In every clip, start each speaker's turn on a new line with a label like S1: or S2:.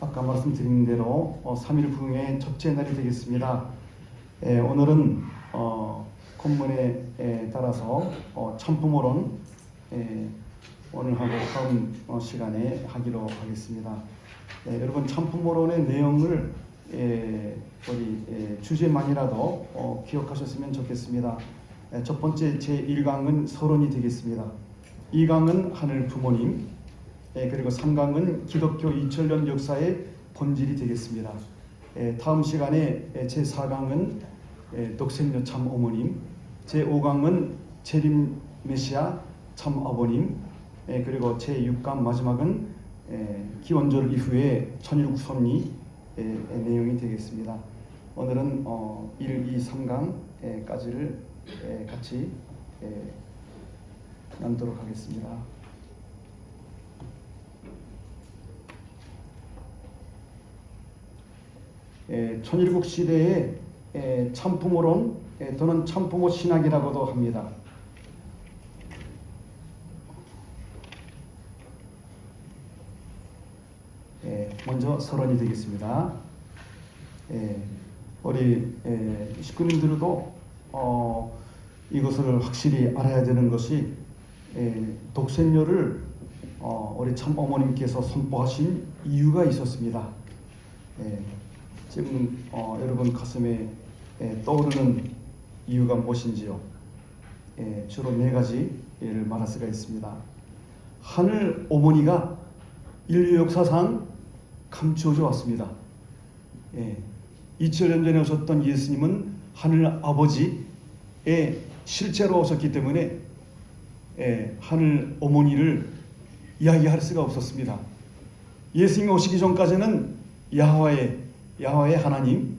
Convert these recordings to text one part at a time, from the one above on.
S1: 아까 말씀드린 대로 3일 부흥의 첫째 날이 되겠습니다. 오늘은 본문에 따라서 참부모론 오늘 하고 다음 시간에 하기로 하겠습니다. 여러분 참부모론의 내용을 우리 주제만이라도 기억하셨으면 좋겠습니다. 첫 번째 제1강은 서론이 되겠습니다. 2강은 하늘 부모님, 그리고 3강은 기독교 2000년 역사의 본질이 되겠습니다. 다음 시간에 제4강은 독생녀 참 어머님, 제5강은 재림 메시아 참 아버님, 그리고 제6강 마지막은 기원절 이후의 천일국 섭리의 내용이 되겠습니다. 오늘은 1, 2, 3강까지를 같이 나누도록 하겠습니다. 천일국 시대의 참부모론 또는 참부모 신학이라고도 합니다. 먼저 서론이 되겠습니다. 우리 식구님들도 이것을 확실히 알아야 되는 것이 독생녀를 우리 참 어머님께서 선포하신 이유가 있었습니다. 지금 여러분 가슴에 떠오르는 이유가 무엇인지요? 주로 4가지를 말할 수가 있습니다. 하늘 어머니가 인류 역사상 감추어져 왔습니다. 2000년 전에 오셨던 예수님은 하늘 아버지의 실제로 오셨기 때문에 하늘 어머니를 이야기할 수가 없었습니다. 예수님이 오시기 전까지는 야훼의 하나님,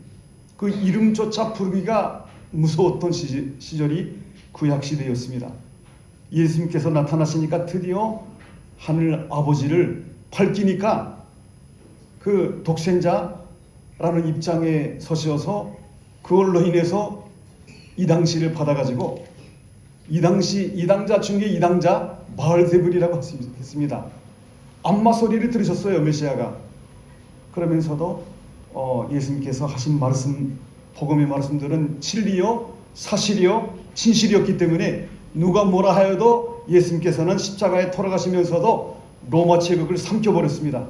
S1: 그 이름조차 부르기가 무서웠던 시절이 구약시대였습니다. 예수님께서 나타나시니까 드디어 하늘 아버지를 밝히니까 그 독생자라는 입장에 서셔서 그걸로 인해서 이당시를 받아가지고 이당자 중에 이당자 바알세불이라고 했습니다. 암마 소리를 들으셨어요, 메시아가. 그러면서도 예수님께서 하신 말씀, 복음의 말씀들은 진리요, 사실이요, 진실이었기 때문에 누가 뭐라 하여도 예수님께서는 십자가에 돌아가시면서도 로마 제국을 삼켜버렸습니다.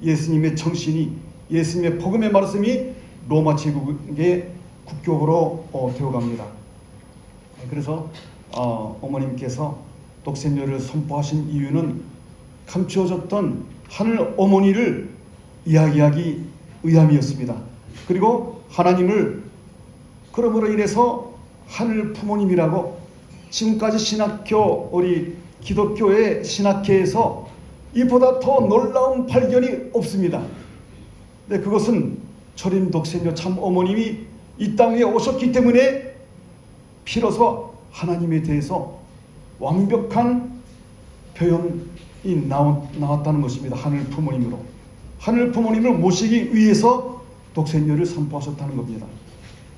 S1: 예수님의 정신이, 예수님의 복음의 말씀이 로마 제국의 국교로 되어갑니다. 그래서 어머님께서 독생녀를 선포하신 이유는 감추어졌던 하늘 어머니를 이야기하기 위함이었습니다. 그리고 하나님을 그러므로 인해서 하늘 부모님이라고 지금까지 신학교, 우리 기독교의 신학계에서 이보다 더 놀라운 발견이 없습니다. 근데 그것은 초림 독생녀 참 어머님이 이 땅에 오셨기 때문에 비로소 하나님에 대해서 완벽한 표현이 나왔다는 것입니다. 하늘 부모님으로. 하늘 부모님을 모시기 위해서 독생녀를 선포하셨다는 겁니다.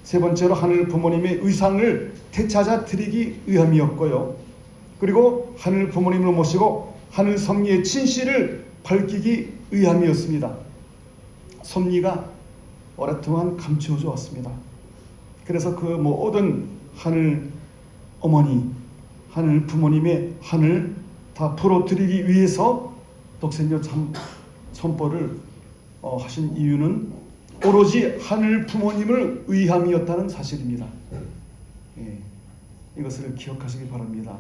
S1: 세 번째로 하늘 부모님의 의상을 되찾아 드리기 위함이었고요. 그리고 하늘 부모님을 모시고 하늘 섭리의 진실을 밝히기 위함이었습니다. 섭리가 오랫동안 감추어져 왔습니다. 그래서 그 모든 하늘 어머니, 하늘 부모님의 하늘 다 풀어드리기 위해서 독생녀 선포를 하신 이유는 오로지 하늘 부모님을 위함이었다는 사실입니다. 이것을 기억하시기 바랍니다.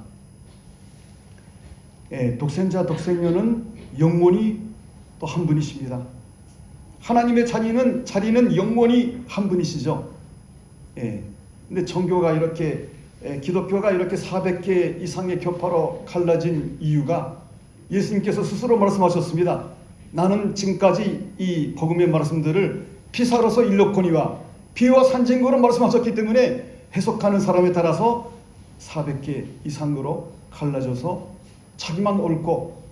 S1: 독생녀는 영원히 또 한 분이십니다. 하나님의 자리는 영원히 한 분이시죠. 근데 종교가 이렇게 기독교가 이렇게 400개 이상의 교파로 갈라진 이유가 예수님께서 스스로 말씀하셨습니다. 나는 지금까지 이 복음의 말씀들을 피사로서 일렀거니와 비와 산증거로 말씀하셨기 때문에 해석하는 사람에 따라서 400개 이상으로 갈라져서 자기만 옳고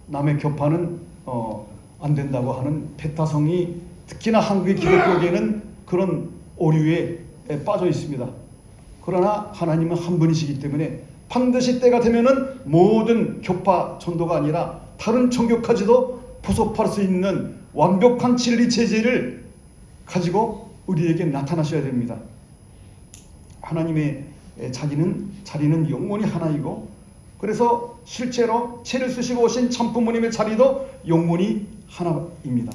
S1: 남의 교파는 안 된다고 하는 배타성이 특히나 한국의 기독교계는 그런 오류에 빠져 있습니다. 그러나 하나님은 한 분이시기 때문에 반드시 때가 되면은 모든 교파 전도가 아니라 다른 종교까지도 포섭할 수 있는 완벽한 진리 체제를 가지고 우리에게 나타나셔야 됩니다. 하나님의 자리는 영원히 하나이고, 그래서 실제로 채를 쓰시고 오신 참 부모님의 자리도 영원히 하나입니다.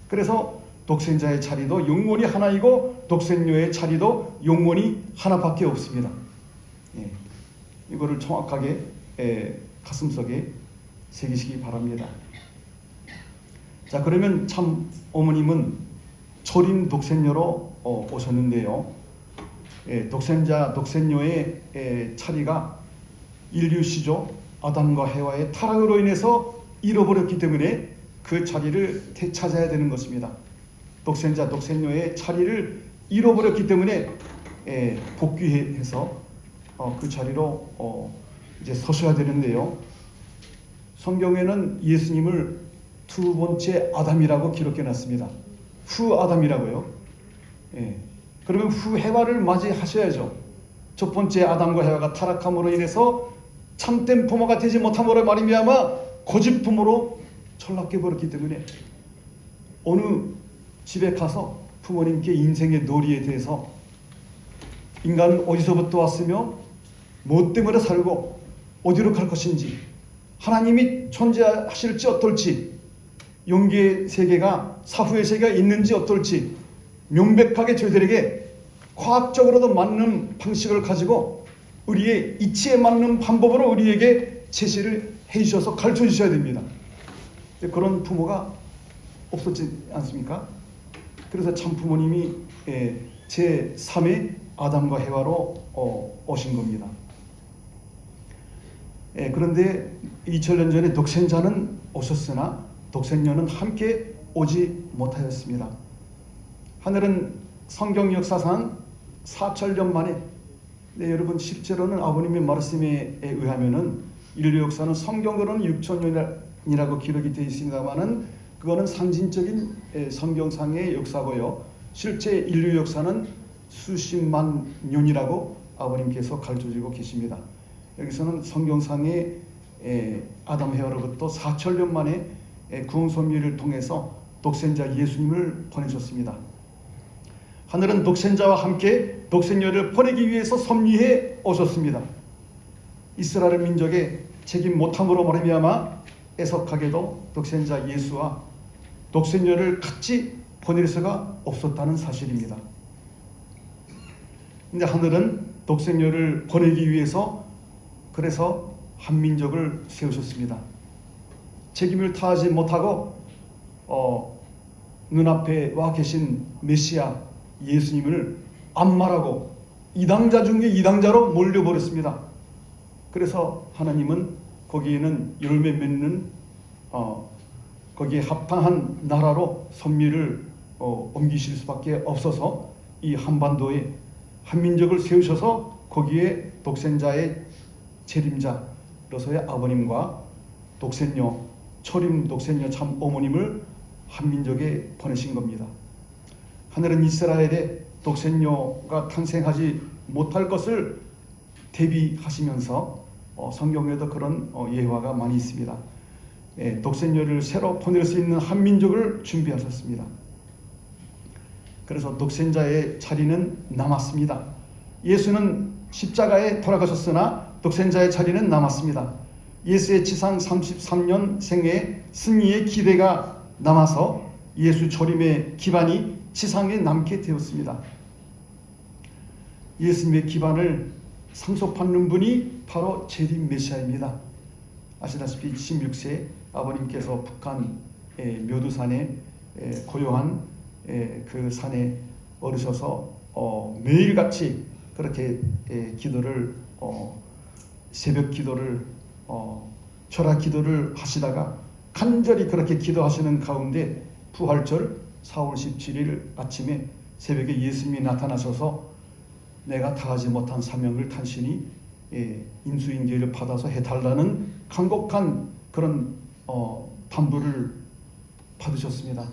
S1: 그래서 독생자의 자리도 영원히 하나이고 독생녀의 자리도 영원히 하나밖에 없습니다. 이거를 정확하게 가슴속에 새기시기 바랍니다. 자, 그러면 참 어머님은 초림 독생녀로 오셨는데요. 독생자, 독생녀의 자리가 인류시조 아담과 해와의 타락으로 인해서 잃어버렸기 때문에 그 자리를 되찾아야 되는 것입니다. 독생자, 독생녀의 자리를 잃어버렸기 때문에 복귀해서 그 자리로 이제 서셔야 되는데요. 성경에는 예수님을 두 번째 아담이라고 기록해 놨습니다. 후 아담이라고요. 그러면 후 해와를 맞이하셔야죠. 첫 번째 아담과 해와가 타락함으로 인해서 참된 부모가 되지 못함으로 말미암아 거짓 부모로 전락해 버렸기 때문에 어느 집에 가서 부모님께 인생의 놀이에 대해서 인간은 어디서부터 왔으며 무엇 때문에 살고 어디로 갈 것인지, 하나님이 존재하실지 어떨지, 영계의 세계가 사후의 세계가 있는지 어떨지 명백하게 저희들에게 과학적으로도 맞는 방식을 가지고 우리의 이치에 맞는 방법으로 우리에게 제시를 해주셔서 가르쳐 주셔야 됩니다. 그런 부모가 없었지 않습니까? 그래서 참 부모님이 제3의 아담과 해와로 오신 겁니다. 그런데 2000년 전에 독생자는 오셨으나 독생녀는 함께 오지 못하였습니다. 하늘은 성경 역사상 4000년 만에, 여러분 실제로는 아버님의 말씀에 의하면은 인류 역사는 성경으로는 6000년이라고 기록이 되어 있습니다만은 그거는 상징적인 성경상의 역사고요. 실제 인류 역사는 수십만 년이라고 아버님께서 가르쳐주고 계십니다. 여기서는 성경상의 아담 해와로부터 4000년 만에 구원 섭리를 통해서 독생자 예수님을 보내셨습니다. 하늘은 독생자와 함께 독생녀를 보내기 위해서 섭리해 오셨습니다. 이스라엘 민족의 책임 못함으로 말미암아 애석하게도 독생자 예수와 독생녀를 같이 보낼 수가 없었다는 사실입니다. 근데 하늘은 독생녀를 보내기 위해서 그래서 한 민족을 세우셨습니다. 책임을 다하지 못하고 눈앞에 와 계신 메시아 예수님을 암말하고 이당자 중에 이당자로 몰려버렸습니다. 그래서 하나님은 거기에는 열매 맺는 거기에 합당한 나라로 섭리를 옮기실 수밖에 없어서 이 한반도에 한 민족을 세우셔서 거기에 독생자의 재림자로서의 아버님과 독생녀, 초림 독생녀 참 어머님을 한 민족에 보내신 겁니다. 하늘은 이스라엘의 독생녀가 탄생하지 못할 것을 대비하시면서 성경에도 그런 예화가 많이 있습니다. 독생녀를 새로 보낼 수 있는 한 민족을 준비하셨습니다. 그래서 독생자의 자리는 남았습니다. 예수는 십자가에 돌아가셨으나 독생자의 자리는 남았습니다. 예수의 지상 33년 생애 승리의 기대가 남아서 예수 초림의 기반이 지상에 남게 되었습니다. 예수님의 기반을 상속받는 분이 바로 재림 메시아입니다. 아시다시피 16세 아버님께서 북한 묘두산에 고요한 그 산에 오르셔서 매일같이 그렇게 기도를 새벽 기도를 철학 기도를 하시다가 간절히 그렇게 기도하시는 가운데 부활절 4월 17일 아침에 새벽에 예수님이 나타나셔서 내가 다하지 못한 사명을 당신이 인수인계를 받아서 해달라는 간곡한 그런 담부를 받으셨습니다.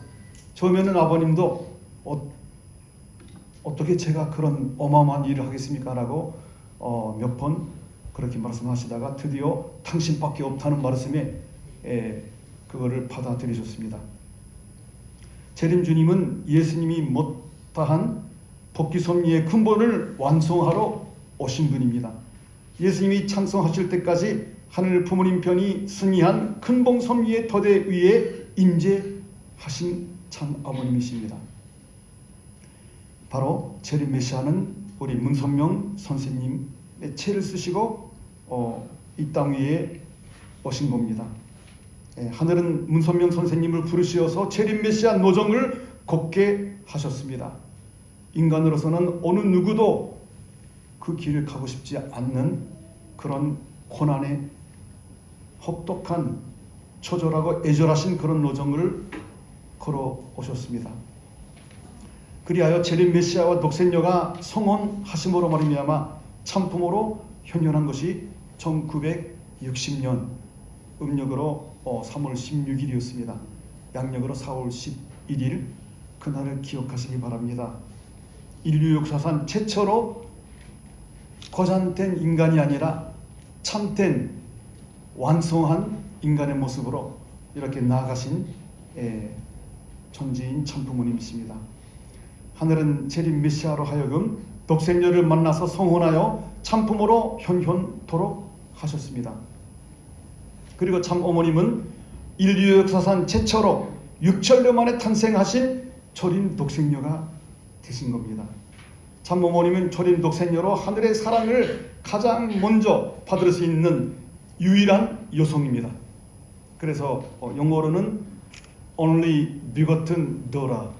S1: 처음에는 아버님도 어떻게 제가 그런 어마어마한 일을 하겠습니까? 라고 몇 번 그렇게 말씀하시다가 드디어 당신밖에 없다는 말씀에 그거를 받아들이셨습니다. 재림 주님은 예수님이 못다한 복귀 섭리의 근본을 완성하러 오신 분입니다. 예수님이 창성하실 때까지 하늘 부모님 편이 승리한 근본 섭리의 터대 위에 임재하신 참 아버님이십니다. 바로 재림 메시아는 우리 문선명 선생님의 채를 쓰시고 이 땅 위에 오신 겁니다. 하늘은 문선명 선생님을 부르시어서 재림 메시아 노정을 걷게 하셨습니다. 인간으로서는 어느 누구도 그 길을 가고 싶지 않는 그런 고난의 혹독한 초절하고 애절하신 그런 노정을 걸어오셨습니다. 그리하여 재림 메시아와 독생녀가 성혼하심으로 말미암아 참품으로 현현한 것이 1960년 음력으로 3월 16일이었습니다. 양력으로 4월 11일 그날을 기억하시기 바랍니다. 인류 역사상 최초로 거잔된 인간이 아니라 참된 완성한 인간의 모습으로 이렇게 나아가신 존재인 참부모님이십니다. 하늘은 재림 메시아로 하여금 독생녀를 만나서 성혼하여 참품으로 현현토록 하셨습니다. 그리고 참 어머님은 인류 역사상 최초로 6천년 만에 탄생하신 초림 독생녀가 되신 겁니다. 참 어머님은 초림 독생녀로 하늘의 사랑을 가장 먼저 받을 수 있는 유일한 여성입니다. 그래서 영어로는 only begotten daughter,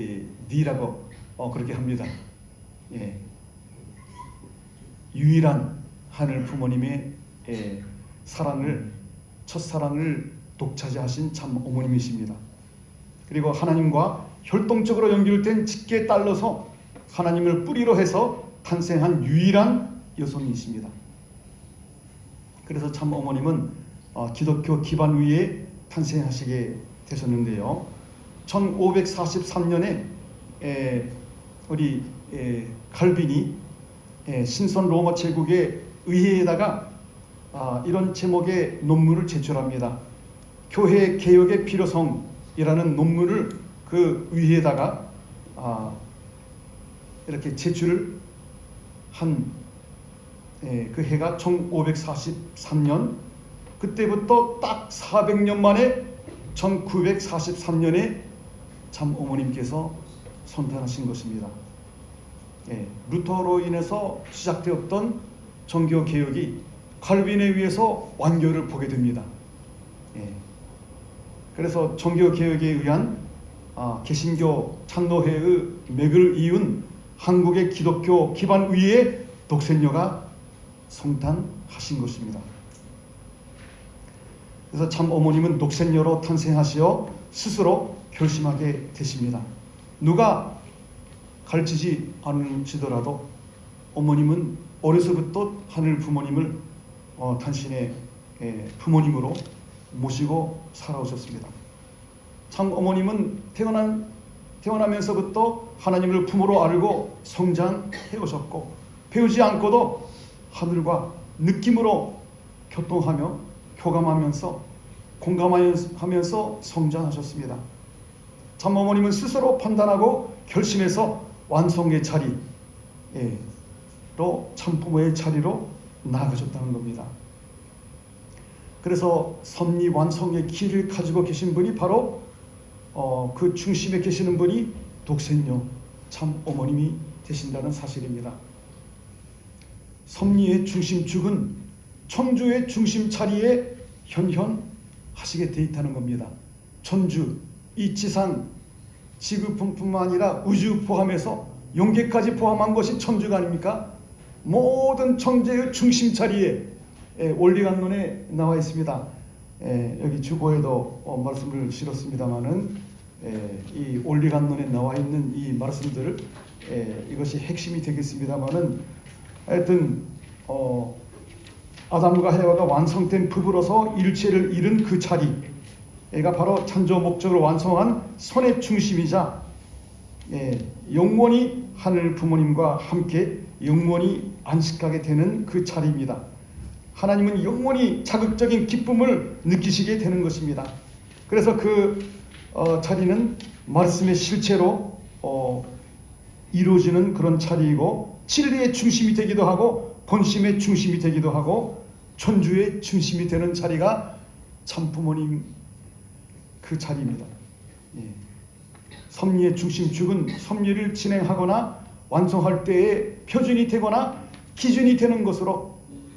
S1: OGD라고 그렇게 합니다. 유일한 하늘 부모님의 사랑을, 첫사랑을 독차지하신 참 어머님이십니다. 그리고 하나님과 혈통적으로 연결된 직계에 딸려서 하나님을 뿌리로 해서 탄생한 유일한 여성이십니다. 그래서 참 어머님은 기독교 기반 위에 탄생하시게 되셨는데요. 1543년에 우리 칼빈이 신선 로마 제국의 의회에다가 이런 제목의 논문을 제출합니다. 교회 개혁의 필요성이라는 논문을 그 의회에다가 이렇게 제출을 한 그 해가 1543년, 그때부터 딱 400년 만에 1943년에 참 어머님께서 선탄하신 것입니다. 루터로 인해서 시작되었던 종교 개혁이 칼빈에 의해서 완결을 보게 됩니다. 그래서 종교 개혁에 의한 개신교 창노회의 맥을 이은 한국의 기독교 기반 위에 독생녀가 성탄하신 것입니다. 그래서 참 어머님은 독생녀로 탄생하시어 스스로 결심하게 되십니다. 누가 가르치지 않으시더라도 어머님은 어려서부터 하늘 부모님을 당신의 부모님으로 모시고 살아오셨습니다. 참 어머님은 태어나면서부터 하나님을 부모로 알고 성장해 오셨고, 배우지 않고도 하늘과 느낌으로 교통하며 교감하면서 공감하면서 성장하셨습니다. 참 어머님은 스스로 판단하고 결심해서 완성의 자리로, 참부모의 자리로 나아가셨다는 겁니다. 그래서 섭리 완성의 길을 가지고 계신 분이 바로 그 중심에 계시는 분이 독생녀 참 어머님이 되신다는 사실입니다. 섭리의 중심축은 천주의 중심 자리에 현현하시게 돼 있다는 겁니다. 천주, 이 지상, 지구뿐만 아니라 우주 포함해서 영계까지 포함한 것이 천주가 아닙니까? 모든 천재의 중심 자리에 원리관론에 나와 있습니다. 여기 주보에도 말씀을 실었습니다마는 이 원리관론에 나와 있는 이 말씀들 이것이 핵심이 되겠습니다마는 하여튼 아담과 해와가 완성된 부부로서 일체를 이룬 그 자리가 바로 창조 목적으로 완성한 선의 중심이자 영원히 하늘 부모님과 함께 영원히 안식하게 되는 그 자리입니다. 하나님은 영원히 자극적인 기쁨을 느끼시게 되는 것입니다. 그래서 그 자리는 말씀의 실체로 이루어지는 그런 자리이고, 진리의 중심이 되기도 하고 본심의 중심이 되기도 하고 천주의 중심이 되는 자리가 참부모님 그 자리입니다. 예. 섭리의 중심 축은 섭리를 진행하거나 완성할 때의 표준이 되거나 기준이 되는 것으로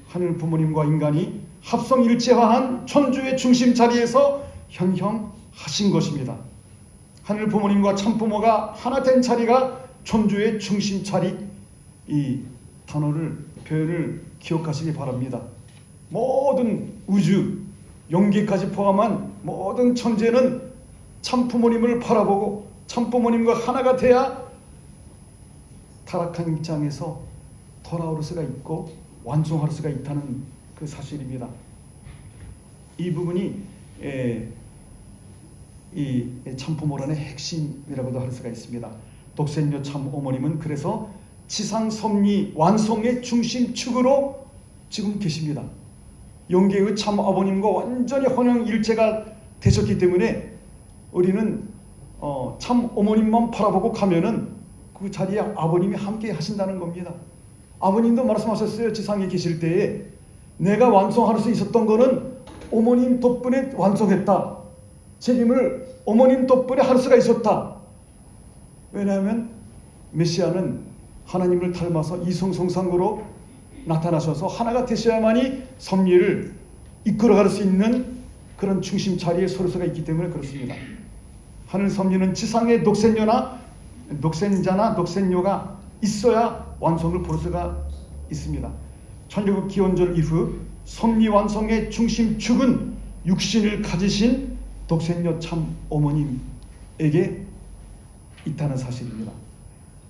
S1: 하늘 부모님과 인간이 합성일체화한 천주의 중심 자리에서 현형하신 것입니다. 하늘 부모님과 참부모가 하나 된 자리가 천주의 중심 자리, 이 단어를 표현을 기억하시기 바랍니다. 모든 우주, 영계까지 포함한 모든 천재는 참부모님을 바라보고 참부모님과 하나가 돼야 타락한 입장에서 돌아올 수가 있고 완성할 수가 있다는 그 사실입니다. 이 부분이 이 참부모란의 핵심이라고도 할 수가 있습니다. 독생녀 참어머님은 그래서 지상 섭리 완성의 중심축으로 지금 계십니다. 영계의 참아버님과 완전히 혼영일체가 되셨기 때문에 우리는 참어머님만 바라보고 가면은 그 자리에 아버님이 함께 하신다는 겁니다. 아버님도 말씀하셨어요. 지상에 계실 때에 내가 완성할 수 있었던 거는 어머님 덕분에 완성했다. 책임을 어머님 덕분에 할 수가 있었다. 왜냐하면 메시아는 하나님을 닮아서 이성성상으로 나타나셔서 하나가 되셔야만이 섭리를 이끌어갈 수 있는 그런 중심 자리에 설 수가 있기 때문에 그렇습니다. 하늘 섭리는 지상의 독생녀나 독생자나 독생녀가 있어야 완성을 볼 수가 있습니다. 천일국 기원절 이후 섭리 완성의 중심축은 육신을 가지신 독생녀 참 어머님에게 있다는 사실입니다.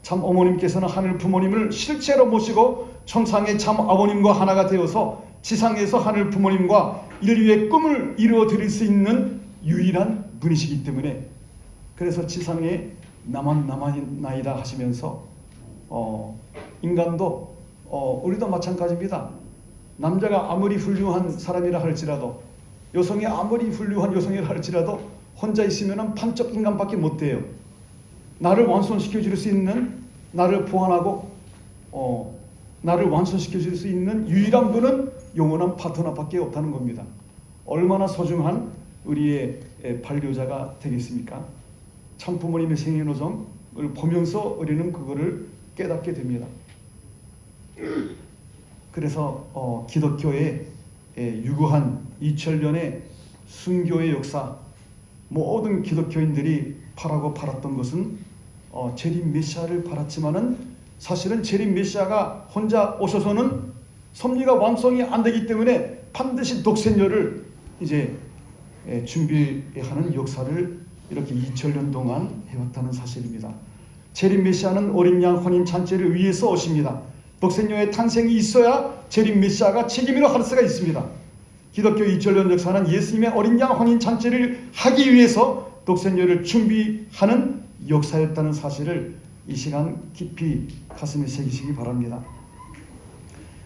S1: 참 어머님께서는 하늘 부모님을 실체로 모시고 천상의 참 아버님과 하나가 되어서 지상에서 하늘 부모님과 인류의 꿈을 이루어 드릴 수 있는 유일한 분이시기 때문에 그래서 지상에 나만 남아나이다 하시면서 인간도 우리도 마찬가지입니다. 남자가 아무리 훌륭한 사람이라 할지라도 여성이 아무리 훌륭한 여성이라 할지라도 혼자 있으면 판적 인간밖에 못 돼요. 나를 완성시켜 줄 수 있는, 나를 보완하고 나를 완성시켜 줄 수 있는 유일한 분은 영원한 파트너밖에 없다는 겁니다. 얼마나 소중한 우리의 반려자가 되겠습니까? 참 부모님의 생애노정을 보면서 우리는 그거를 깨닫게 됩니다. 그래서 기독교의 유구한 2000년의 순교의 역사, 모든 기독교인들이 바라고 바랐던 것은 재림 메시아를 바랐지만은 사실은 재림 메시아가 혼자 오셔서는 섭리가 완성이 안 되기 때문에 반드시 독생녀를 이제 준비하는 역사를 이렇게 2000년 동안 해왔다는 사실입니다. 재림 메시아는 어린 양 혼인 잔치를 위해서 오십니다. 독생녀의 탄생이 있어야 재림 메시아가 책임으로 할 수가 있습니다. 기독교 2000년 역사는 예수님의 어린 양 혼인 잔치를 하기 위해서 독생녀를 준비하는 역사였다는 사실을 이 시간 깊이 가슴에 새기시기 바랍니다.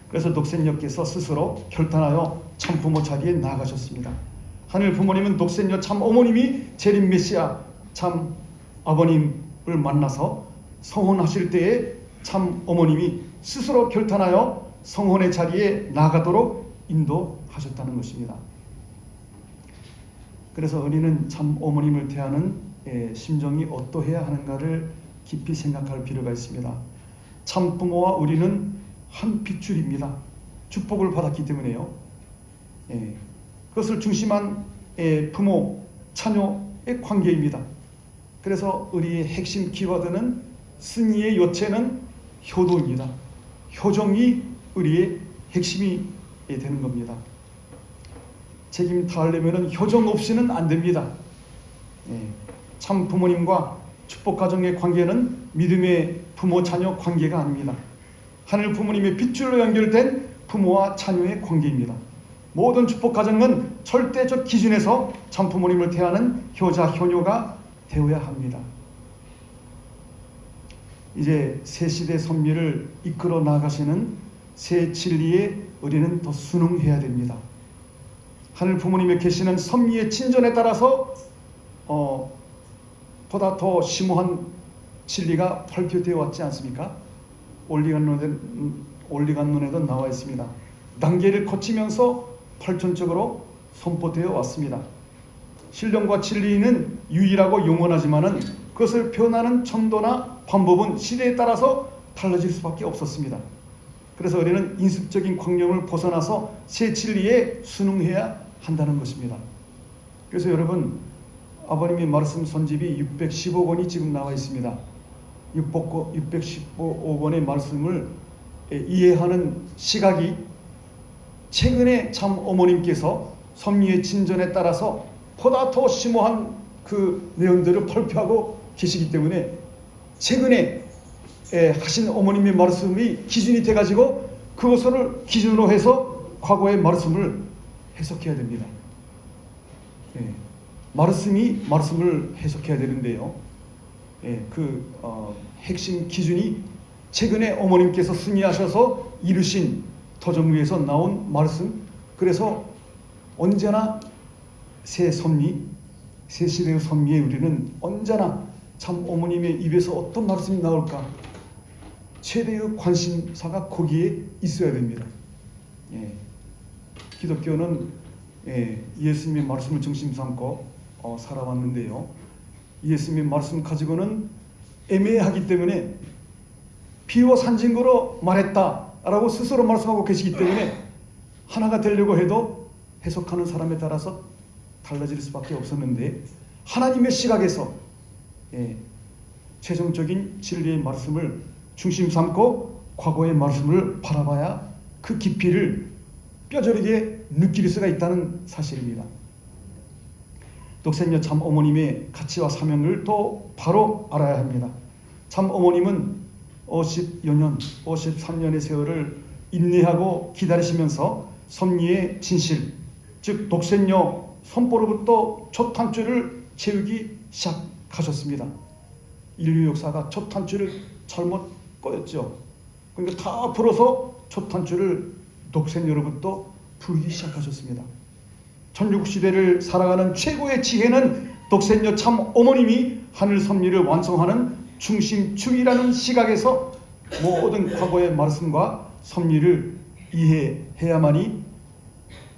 S1: 그래서 독생녀께서 스스로 결단하여 참부모 자리에 나아가셨습니다. 하늘 부모님은 독생녀 참 어머님이 재림 메시아 참 아버님을 만나서 성혼하실 때에 참 어머님이 스스로 결단하여 성혼의 자리에 나가도록 인도하셨다는 것입니다. 그래서 우리는 참 어머님을 대하는 심정이 어떠해야 하는가를 깊이 생각할 필요가 있습니다. 참 부모와 우리는 한 핏줄입니다. 축복을 받았기 때문에요. 그것을 중심한 부모, 자녀의 관계입니다. 그래서 우리의 핵심 키워드는 승리의 요체는 효도입니다. 효정이 우리의 핵심이 되는 겁니다. 책임 다하려면 효정 없이는 안 됩니다. 참 부모님과 축복 가정의 관계는 믿음의 부모 자녀 관계가 아닙니다. 하늘 부모님의 핏줄로 연결된 부모와 자녀의 관계입니다. 모든 축복 가정은 절대적 기준에서 참 부모님을 대하는 효자 효녀가 되어야 합니다. 이제 새 시대 섭리를 이끌어 나가시는 새 진리에 우리는 더 순응해야 됩니다. 하늘 부모님의 계시는 섭리의 친전에 따라서 보다 더 심오한 진리가 발표되어 왔지 않습니까? 올리간론에도 나와 있습니다. 단계를 거치면서 발전적으로 선포되어 왔습니다. 신령과 진리는 유일하고 영원하지만은 그것을 표현하는 첨도나 방법은 시대에 따라서 달라질 수밖에 없었습니다. 그래서 우리는 인습적인 관념을 벗어나서 새 진리에 순응해야 한다는 것입니다. 그래서 여러분, 아버님의 말씀 선집이 615권이 지금 나와 있습니다. 615권의 말씀을 이해하는 시각이 최근에 참 어머님께서 섭리의 진전에 따라서 보다 더 심오한 그 내용들을 발표하고 계시기 때문에 최근에 하신 어머님의 말씀이 기준이 돼가지고 그것을 기준으로 해서 과거의 말씀을 해석해야 됩니다. 말씀이 말씀을 해석해야 되는데요. 핵심 기준이 최근에 어머님께서 승리하셔서 이루신 도정부에서 나온 말씀. 그래서 언제나 새 섭리, 새 시대의 섭리에 우리는 언제나 참 어머님의 입에서 어떤 말씀이 나올까 최대의 관심사가 거기에 있어야 됩니다. 기독교는 예수님의 말씀을 중심 삼고 살아왔는데요. 예수님의 말씀 가지고는 애매하기 때문에 비워 산증거로 말했다라고 스스로 말씀하고 계시기 때문에 하나가 되려고 해도 해석하는 사람에 따라서 달라질 수밖에 없었는데 하나님의 시각에서 최종적인 진리의 말씀을 중심 삼고 과거의 말씀을 바라봐야 그 깊이를 뼈저리게 느낄 수가 있다는 사실입니다. 독생녀 참 어머님의 가치와 사명을 또 바로 알아야 합니다. 참 어머님은 50여 년, 53년의 세월을 인내하고 기다리시면서 섭리의 진실, 즉 독생녀 선포로부터 첫 한 줄을 채우기 시작하셨습니다. 인류 역사가 첫 한 줄을 잘못 꺼였죠. 그러니까 다 풀어서 첫 한 줄을 독생녀로부터 풀기 시작하셨습니다. 천육시대를 살아가는 최고의 지혜는 독생녀 참 어머님이 하늘 섭리를 완성하는 중심축이라는 시각에서 모든 과거의 말씀과 섭리를 이해해야만이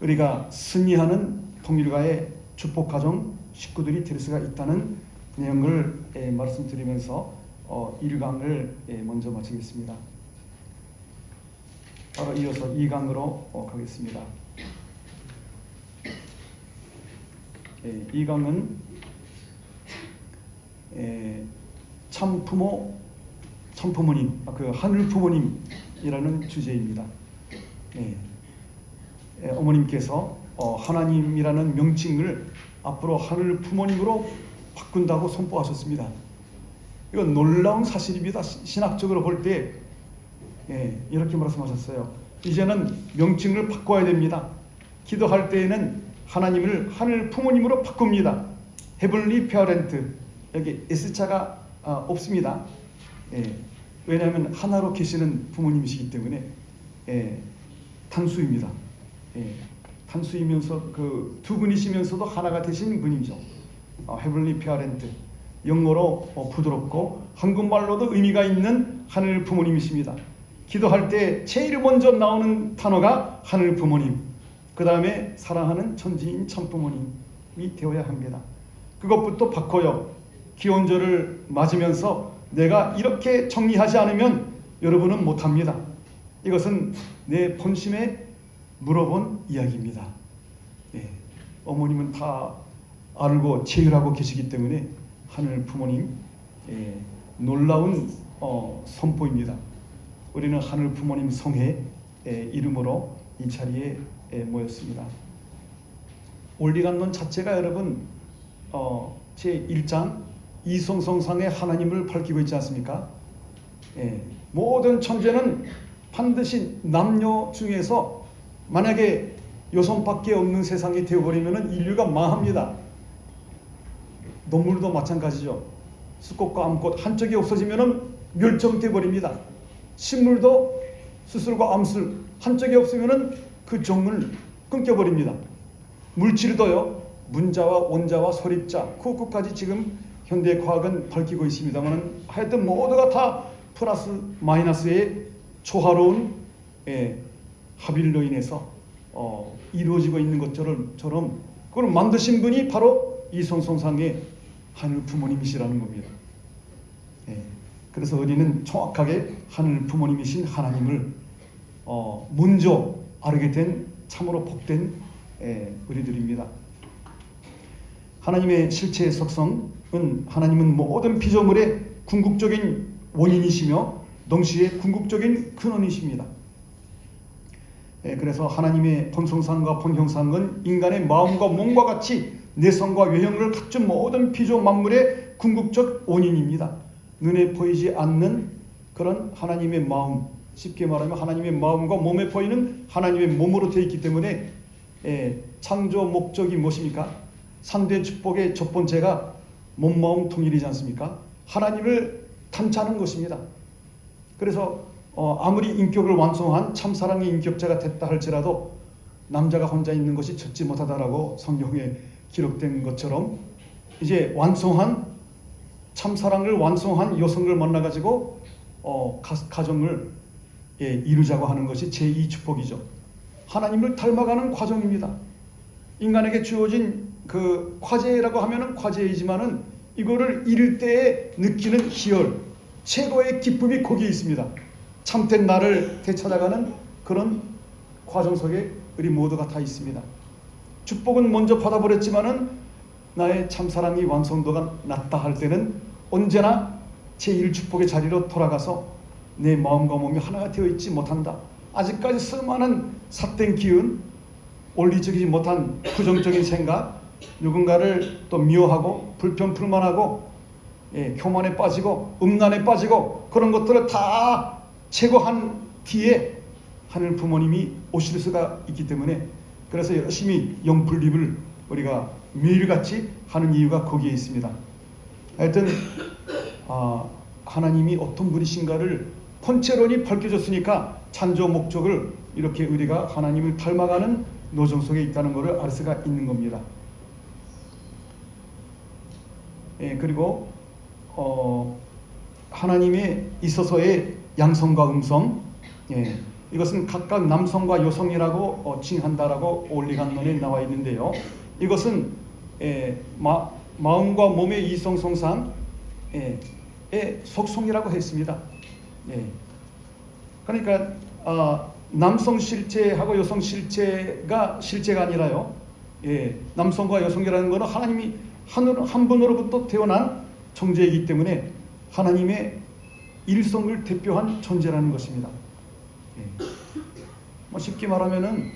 S1: 우리가 승리하는 통일가의 축복가정 식구들이 될 수가 있다는 내용을 말씀드리면서 1강을 먼저 마치겠습니다. 바로 이어서 2강으로 가겠습니다. 2강은 참부모, 참부모님, 그 하늘 부모님이라는 주제입니다. 어머님께서 하나님이라는 명칭을 앞으로 하늘 부모님으로 바꾼다고 선포하셨습니다. 이건 놀라운 사실입니다. 신학적으로 볼 때 이렇게 말씀하셨어요. 이제는 명칭을 바꿔야 됩니다. 기도할 때에는 하나님을 하늘 부모님으로 바꿉니다. 헤블리 페어렌트, 여기 S자가 없습니다. 왜냐하면 하나로 계시는 부모님이시기 때문에 단수입니다. 단수이면서 그 두 분이시면서도 하나가 되신 분이죠. 헤블리 페어렌트, 영어로 부드럽고 한국말로도 의미가 있는 하늘 부모님이십니다. 기도할 때 제일 먼저 나오는 단어가 하늘 부모님, 그 다음에 사랑하는 천지인 참부모님이 되어야 합니다. 그것부터 바꿔요. 기원절을 맞으면서 내가 이렇게 정리하지 않으면 여러분은 못합니다. 이것은 내 본심에 물어본 이야기입니다. 어머님은 다 알고 체휼하고 계시기 때문에 하늘 부모님 놀라운 선포입니다. 우리는 하늘 부모님 성회 이름으로 이 자리에 모였습니다. 올리간론 자체가 여러분 제1장 이성성상의 하나님을 밝히고 있지 않습니까? 모든 천재는 반드시 남녀 중에서 만약에 여성밖에 없는 세상이 되어버리면 인류가 망합니다. 동물도 마찬가지죠. 수컷과 암컷 한쪽이 없어지면 멸종돼 버립니다. 식물도 수술과 암술 한쪽이 없으면은 그 종을 끊겨버립니다. 물질도요, 문자와 원자와 소립자 그 끝까지 지금 현대 과학은 밝히고 있습니다만 하여튼 모두가 다 플러스 마이너스의 조화로운 합일로 인해서 이루어지고 있는 것처럼 그걸 만드신 분이 바로 이 성성상의 하늘 부모님이시라는 겁니다. 그래서 우리는 정확하게 하늘 부모님이신 하나님을 먼저 알게 된 참으로 복된 우리들입니다. 하나님의 실체의 속성은 하나님은 모든 피조물의 궁극적인 원인이시며 동시에 궁극적인 근원이십니다. 그래서 하나님의 본성상과 본형상은 인간의 마음과 몸과 같이 내성과 외형을 갖춘 모든 피조 만물의 궁극적 원인입니다. 눈에 보이지 않는 그런 하나님의 마음, 쉽게 말하면 하나님의 마음과 몸에 보이는 하나님의 몸으로 되어 있기 때문에 창조 목적이 무엇입니까? 3대 축복의 첫 번째가 몸, 마음 통일이지 않습니까? 하나님을 탐지하는 것입니다. 그래서 아무리 인격을 완성한 참사랑의 인격자가 됐다 할지라도 남자가 혼자 있는 것이 좋지 못하다라고 성경에 기록된 것처럼 이제 완성한 참사랑을 완성한 여성을 만나가지고 가정을 이루자고 하는 것이 제2축복이죠. 하나님을 닮아가는 과정입니다. 인간에게 주어진 그 과제라고 하면은 과제이지만은 이거를 이룰 때에 느끼는 희열, 최고의 기쁨이 거기에 있습니다. 참된 나를 되찾아가는 그런 과정 속에 우리 모두가 다 있습니다. 축복은 먼저 받아버렸지만은 나의 참사랑이 완성도가 낮다 할 때는 언제나 제1축복의 자리로 돌아가서 내 마음과 몸이 하나가 되어 있지 못한다. 아직까지 수많은 삿된 기운, 원리적이지 못한 부정적인 생각, 누군가를 또 미워하고 불평불만하고 교만에 빠지고 음란에 빠지고 그런 것들을 다 제거한 뒤에 하늘 부모님이 오실 수가 있기 때문에 그래서 열심히 영분립을 우리가 매일같이 하는 이유가 거기에 있습니다. 하여튼 하나님이 어떤 분이신가를 본체론이 밝혀졌으니까 창조 목적을 이렇게 우리가 하나님을 닮아가는 노정 속에 있다는 것을 알 수가 있는 겁니다. 그리고 하나님에 있어서의 양성과 음성, 이것은 각각 남성과 여성이라고 칭한다라고 올리간론에 나와 있는데요. 이것은 마음과 몸의 이성성상의 속성이라고 했습니다. 그러니까 남성 실체하고 여성 실체가 아니라요. 남성과 여성이라는 것은 하나님이 한 분으로부터 태어난 존재이기 때문에 하나님의 일성을 대표한 존재라는 것입니다. 쉽게 말하면은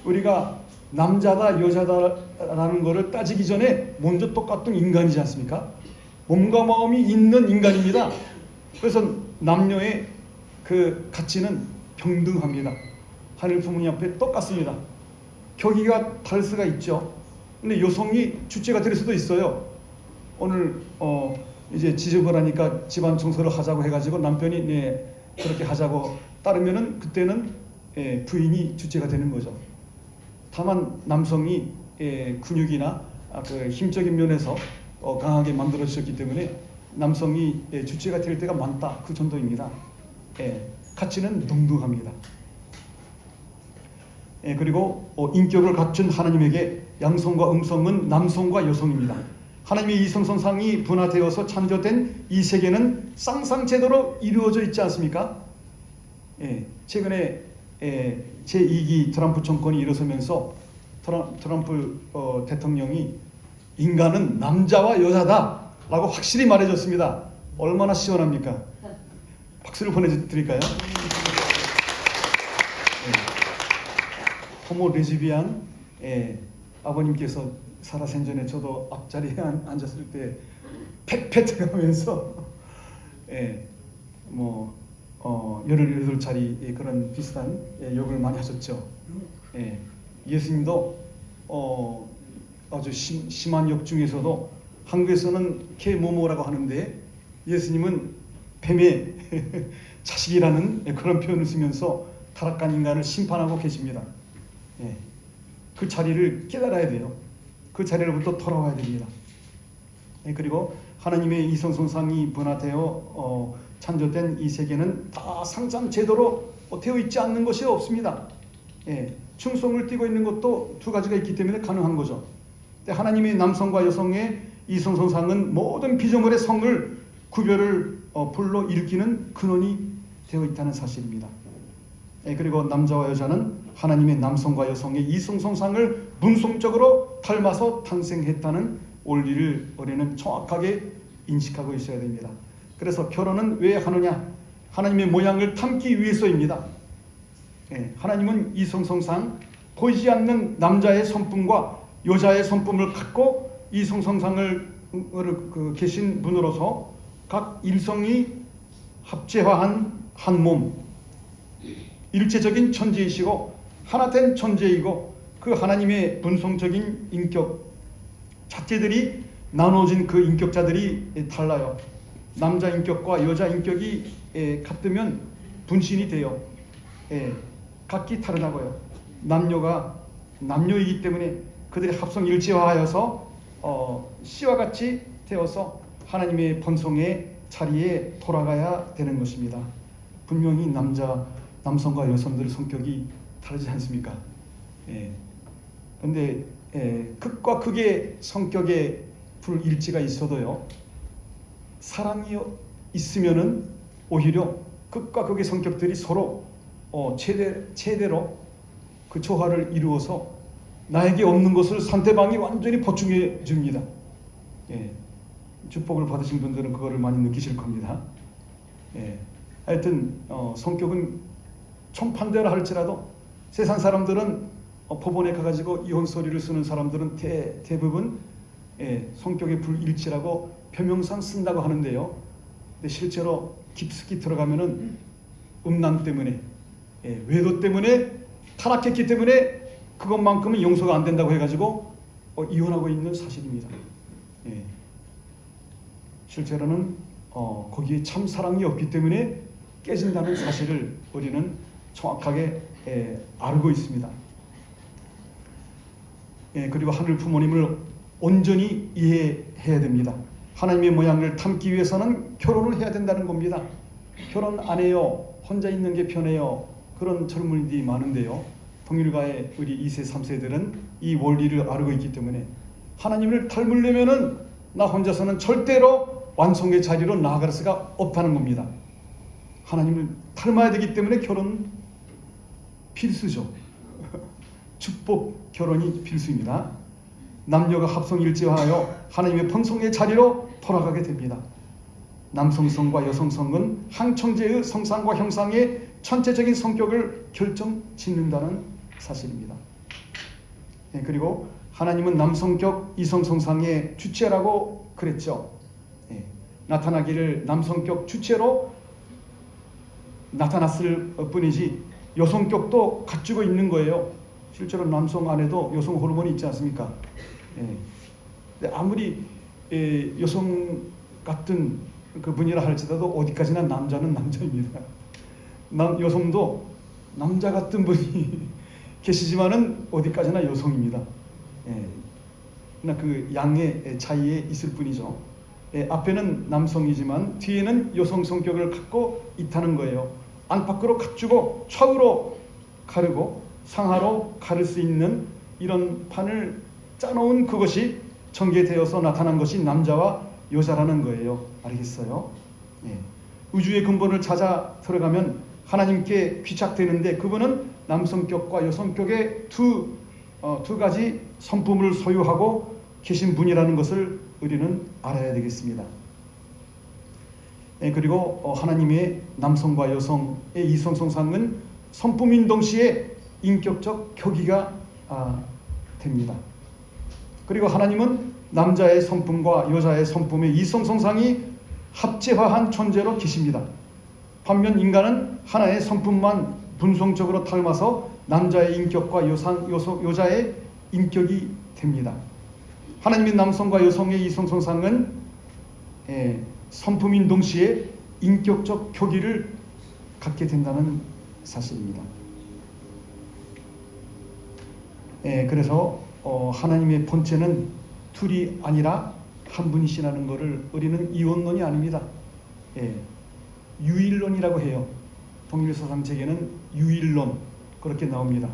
S1: 우리가 남자다 여자다라는 것을 따지기 전에 먼저 똑같은 인간이지 않습니까? 몸과 마음이 있는 인간입니다. 그래서 남녀의 그 가치는 평등합니다. 하늘 부모님 앞에 똑같습니다. 격의가 다를 수가 있죠. 근데 여성이 주체가 될 수도 있어요. 오늘 이제 지저분하니까 집안 청소를 하자고 해가지고 남편이 그렇게 하자고 따르면은 그때는 부인이 주체가 되는 거죠. 다만 남성이 근육이나 그 힘적인 면에서 강하게 만들어졌기 때문에 남성이 주체가 될 때가 많다. 그 정도입니다. 가치는 동등합니다. 그리고 인격을 갖춘 하나님에게 양성과 음성은 남성과 여성입니다. 하나님의 이성성상이 분화되어서 창조된 이 세계는 쌍쌍제도로 이루어져 있지 않습니까? 최근에 제2기 트럼프 정권이 일어서면서 트럼프 대통령이 인간은 남자와 여자다 라고 확실히 말해줬습니다. 얼마나 시원합니까? 박수를 보내드릴까요? 호모 레즈비안 아버님께서 살아생전에 저도 앞자리에 앉았을 때 팩팩 하면서 18자리 그런 비슷한 욕을 많이 하셨죠. 예수님도 아주 심한 욕 중에서도 한국에서는 케모모라고 하는데 예수님은 뱀의 자식이라는 그런 표현을 쓰면서 타락한 인간을 심판하고 계십니다. 예. 그 자리를 깨달아야 돼요. 그 자리로부터 돌아와야 됩니다. 예. 그리고 하나님의 이성성상이 분화되어 창조된 이 세계는 다 상상 제대로 되어 있지 않는 것이 없습니다. 예. 충성을 띠고 있는 것도 두 가지가 있기 때문에 가능한 거죠. 하나님의 남성과 여성의 이성성상은 모든 피조물의 성을 구별을 불러 일으키는 근원이 되어 있다는 사실입니다. 그리고 남자와 여자는 하나님의 남성과 여성의 이성성상을 문성적으로 닮아서 탄생했다는 원리를 우리는 정확하게 인식하고 있어야 됩니다. 그래서 결혼은 왜 하느냐? 하나님의 모양을 담기 위해서입니다. 하나님은 이성성상, 보이지 않는 남자의 성품과 여자의 성품을 갖고 이성성상을 계신 분으로서 각 일성이 합체화한 한 몸, 일체적인 천지이시고 하나된 존재이고 그 하나님의 분성적인 인격 자체들이 나눠진 그 인격자들이 달라요. 남자 인격과 여자 인격이 같으면 분신이 돼요. 각기 다르다고요. 남녀가 남녀이기 때문에 그들이 합성 일체화하여서 씨와 같이 되어서 하나님의 번성의 자리에 돌아가야 되는 것입니다. 분명히 남성과 여성들의 성격이 다르지 않습니까? 그런데 극과 극의 성격의 불일치가 있어도요, 사랑이 있으면은 오히려 극과 극의 성격들이 서로 최대로 그 조화를 이루어서 나에게 없는 것을 상대방이 완전히 보충해 줍니다. 축복을 받으신 분들은 그거를 많이 느끼실 겁니다. 하여튼 성격은 총판대로 할지라도 세상 사람들은 법원에 가가지고 이혼 소리를 쓰는 사람들은 대부분 성격의 불일치라고 표명상 쓴다고 하는데요. 근데 실제로 깊숙이 들어가면은 음란 때문에 외도 때문에 타락했기 때문에 그것만큼은 용서가 안 된다고 해가지고 이혼하고 있는 사실입니다. 실제로는 거기에 참 사랑이 없기 때문에 깨진다는 사실을 우리는 정확하게 알고 있습니다. 그리고 하늘 부모님을 온전히 이해해야 됩니다. 하나님의 모양을 담기 위해서는 결혼을 해야 된다는 겁니다. 결혼 안 해요. 혼자 있는 게 편해요. 그런 젊은이들이 많은데요. 통일가의 우리 2세, 3세들은 이 원리를 알고 있기 때문에 하나님을 닮으려면은 나 혼자서는 절대로 완성의 자리로 나아갈 수가 없다는 겁니다. 하나님을 닮아야 되기 때문에 결혼은 필수죠. 축복 결혼이 필수입니다. 남녀가 합성일체화하여 하나님의 번성의 자리로 돌아가게 됩니다. 남성성과 여성성은 한 천재의 성상과 형상의 전체적인 성격을 결정짓는다는 사실입니다. 그리고 하나님은 남성격 이성성상의 주체라고 그랬죠. 나타나기를 남성격 주체로 나타났을 뿐이지 여성격도 갖추고 있는 거예요. 실제로 남성 안에도 여성 호르몬이 있지 않습니까? 근데 아무리 여성 같은 그 분이라 할지라도 어디까지나 남자는 남자입니다. 여성도 남자 같은 분이 계시지만은 어디까지나 여성입니다. 그 양의 차이에 있을 뿐이죠. 앞에는 남성이지만 뒤에는 여성 성격을 갖고 있다는 거예요. 안팎으로 갖추고 좌우로 가르고 상하로 가를 수 있는 이런 판을 짜놓은 그것이 전개되어서 나타난 것이 남자와 여자라는 거예요. 알겠어요? 우주의 근본을 찾아 들어가면 하나님께 귀착되는데 그분은 남성격과 여성격의 두 가지 성품을 소유하고 계신 분이라는 것을 우리는 알아야 되겠습니다. 그리고 하나님의 남성과 여성의 이성성상은 성품인 동시에 인격적 교기가 됩니다. 그리고 하나님은 남자의 성품과 여자의 성품의 이성성상이 합체화한 존재로 계십니다. 반면 인간은 하나의 성품만 분성적으로 닮아서 남자의 인격과 여자의 인격이 됩니다. 하나님의 남성과 여성의 이성성상은 성품인 동시에 인격적 교기를 갖게 된다는 사실입니다. 그래서 하나님의 본체는 둘이 아니라 한 분이시라는 것을 우리는 이원론이 아닙니다. 유일론이라고 해요. 동일서상 책에는 유일론 그렇게 나옵니다.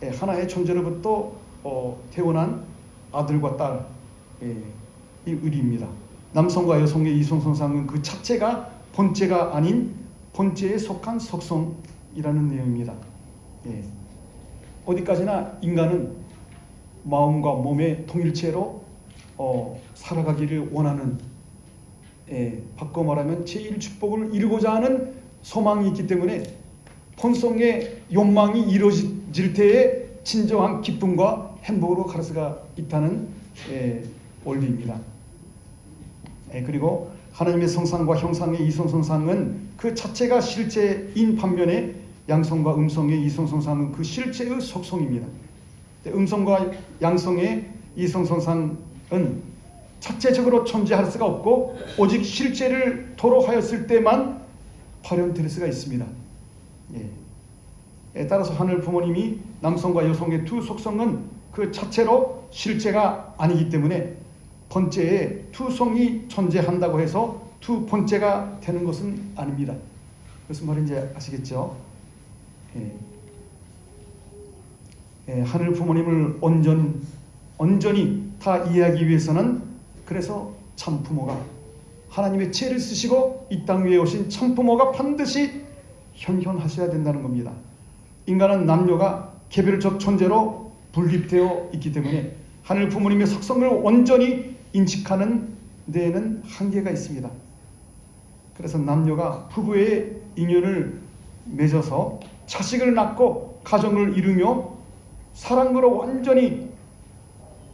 S1: 하나의 존재로부터 태어난 아들과 딸, 이 의리입니다. 남성과 여성의 이성성상은 그 자체가 본체가 아닌 본체에 속한 속성이라는 내용입니다. 어디까지나 인간은 마음과 몸의 통일체로 살아가기를 원하는, 바꿔 말하면 제1축복을 이루고자 하는 소망이 있기 때문에 본성의 욕망이 이루어질 때에 진정한 기쁨과 행복으로 갈 수가 있다는 원리입니다. 그리고 하나님의 성상과 형상의 이성성상은 그 자체가 실체인 반면에 양성과 음성의 이성성상은 그 실체의 속성입니다. 음성과 양성의 이성성상은 자체적으로 존재할 수가 없고 오직 실체를 토로하였을 때만 발현될 수가 있습니다. 따라서 하늘 부모님이 남성과 여성의 두 속성은 그 자체로 실체가 아니기 때문에 본체에 투성이 존재한다고 해서 두 본체가 되는 것은 아닙니다. 무슨 말인지 아시겠죠? 하늘 부모님을 온전히 다 이해하기 위해서는 그래서 참 부모가 하나님의 죄를 쓰시고 이 땅 위에 오신 참 부모가 반드시 현현하셔야 된다는 겁니다. 인간은 남녀가 개별적 존재로 분립되어 있기 때문에 하늘 부모님의 속성을 온전히 인식하는 데에는 한계가 있습니다. 그래서 남녀가 부부의 인연을 맺어서 자식을 낳고 가정을 이루며 사랑으로 완전히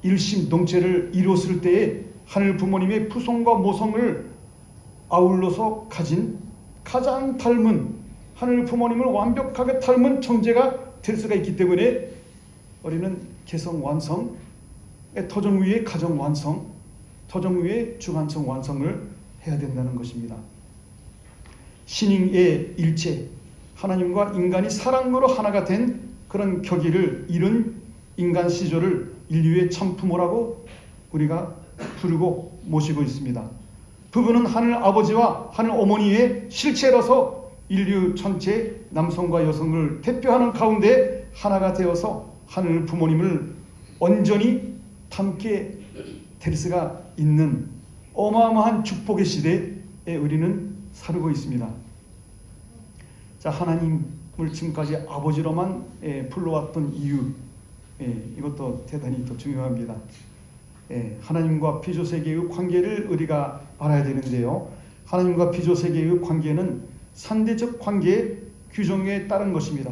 S1: 일심동체를 이뤘을 때에 하늘 부모님의 푸성과 모성을 아울러서 가진 가장 닮은 하늘 부모님을 완벽하게 닮은 존재가 될 수가 있기 때문에 우리는 개성 완성, 토종 위의 가정 완성, 토종 위의 주관성 완성을 해야 된다는 것입니다. 신인의 일체, 하나님과 인간이 사랑으로 하나가 된 그런 격의를 이룬 인간 시조를 인류의 참부모라고 우리가 부르고 모시고 있습니다. 부부는 하늘 아버지와 하늘 어머니의 실체로서 인류 전체 남성과 여성을 대표하는 가운데 하나가 되어서 하늘 부모님을 온전히 닮게 될 수가 있는 어마어마한 축복의 시대에 우리는 살고 있습니다. 자, 하나님을 지금까지 아버지로만 불러왔던 이유, 이것도 대단히 더 중요합니다. 하나님과 피조세계의 관계를 우리가 알아야 되는데요. 하나님과 피조세계의 관계는 상대적 관계 규정에 따른 것입니다.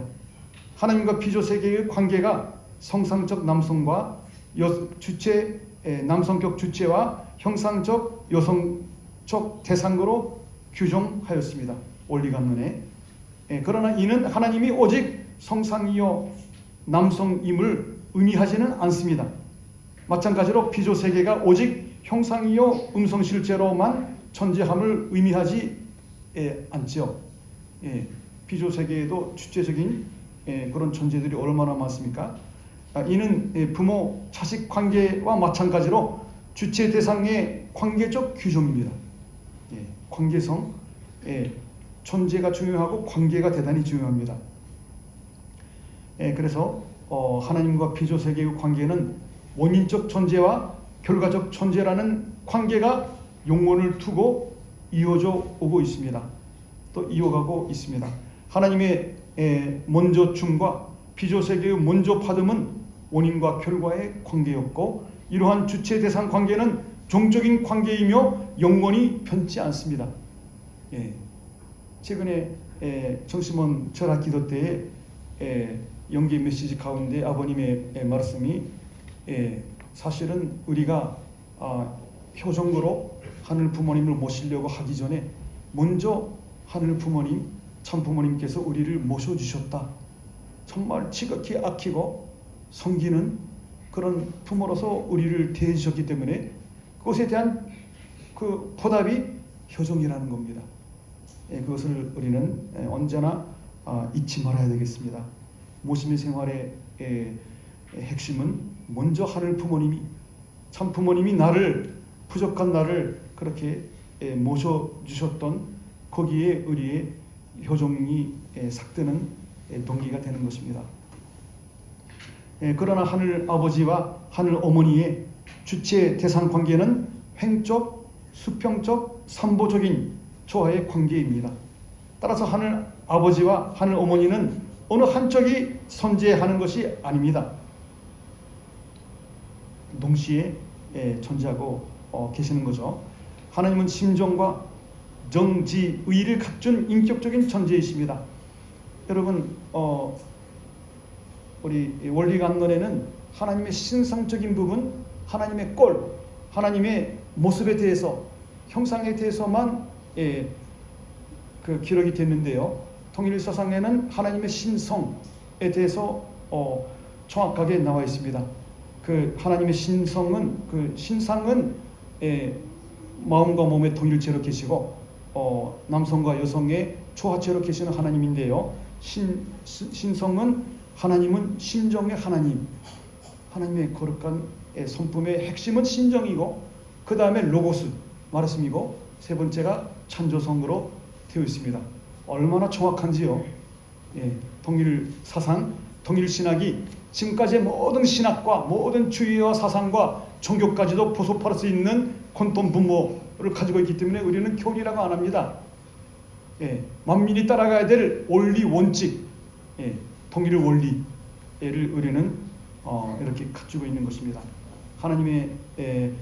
S1: 하나님과 피조세계의 관계가 성상적 남성과 주체, 남성적 주체와 형상적 여성적 대상으로 규정하였습니다. 원리관론에. 그러나 이는 하나님이 오직 성상이요 남성임을 의미하지는 않습니다. 마찬가지로 피조세계가 오직 형상이요 음성실제로만 존재함을 의미하지 않죠. 피조세계에도 주체적인 그런 존재들이 얼마나 많습니까? 이는 부모 자식 관계와 마찬가지로 주체 대상의 관계적 규정입니다. 관계성, 존재가 중요하고 관계가 대단히 중요합니다. 그래서 하나님과 피조세계의 관계는 원인적 존재와 결과적 존재라는 관계가 영원을 두고 이어져 오고 있습니다. 또 이어가고 있습니다. 하나님의 먼저 줌과 피조세계의 먼저 파듬은 원인과 결과의 관계였고 이러한 주체 대상 관계는 종적인 관계이며 영원히 변치 않습니다. 최근에 정심원 철학 기도 때에 연기 메시지 가운데 아버님의 말씀이 사실은 우리가 효정으로 하늘 부모님을 모시려고 하기 전에 먼저 하늘 부모님, 참 부모님께서 우리를 모셔주셨다. 정말 지극히 아끼고 섬기는 그런 부모로서 우리를 대해주셨기 때문에 그것에 대한 그 보답이 효정이라는 겁니다. 그것을 우리는 언제나 잊지 말아야 되겠습니다. 모심의 생활의 핵심은 먼저 하늘 부모님이, 참 부모님이 나를, 부족한 나를 그렇게 모셔주셨던 거기에 우리의 효종이 삭드는 동기가 되는 것입니다. 그러나 하늘 아버지와 하늘 어머니의 주체 대상 관계는 횡적, 수평적, 삼보적인 조화의 관계입니다. 따라서 하늘 아버지와 하늘 어머니는 어느 한쪽이 선재하는 것이 아닙니다. 동시에 존재하고 계시는 거죠. 하나님은 심정과 정지, 의를 갖춘 인격적인 존재이십니다. 여러분, 우리 원리강론에는 하나님의 신성적인 부분, 하나님의 꼴, 하나님의 모습에 대해서, 형상에 대해서만 그 기록이 됐는데요. 통일사상에는 하나님의 신성에 대해서 정확하게 나와 있습니다. 그 하나님의 신성은, 그 신상은 마음과 몸의 동일체로 계시고 남성과 여성의 초하체로 계시는 하나님인데요. 신성은 하나님은 심정의 하나님, 하나님의 거룩한 성품의 핵심은 심정이고, 그 다음에 로고스, 말씀이고, 세 번째가 찬조성으로 되어 있습니다. 얼마나 정확한지요. 통일 사상, 통일 신학이 지금까지의 모든 신학과 모든 주의와 사상과 종교까지도 보소할 수 있는混沌 분모를 가지고 있기 때문에 우리는 교리라고 안 합니다. 만민이 따라가야 될 원리 원칙, 통일의 원리를 우리는 이렇게 갖추고 있는 것입니다. 하나님의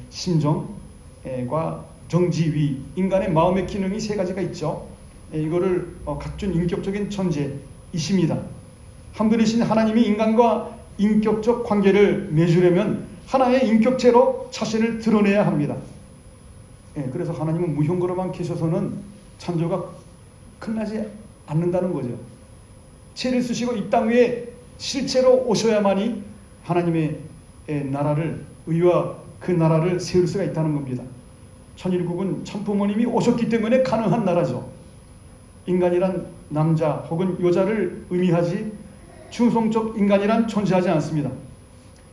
S1: 심정과 정지위, 인간의 마음의 기능이 세 가지가 있죠. 이거를 갖춘 인격적인 존재이십니다. 한 분이신 하나님이 인간과 인격적 관계를 맺으려면 하나의 인격체로 자신을 드러내야 합니다. 그래서 하나님은 무형거로만 계셔서는 창조가 끝나지 않는다는 거죠. 채를 쓰시고 이 땅 위에 실체로 오셔야만이 하나님의 나라를, 의와 그 나라를 세울 수가 있다는 겁니다. 천일국은 참부모님이 오셨기 때문에 가능한 나라죠. 인간이란 남자 혹은 여자를 의미하지 충성적 인간이란 존재하지 않습니다.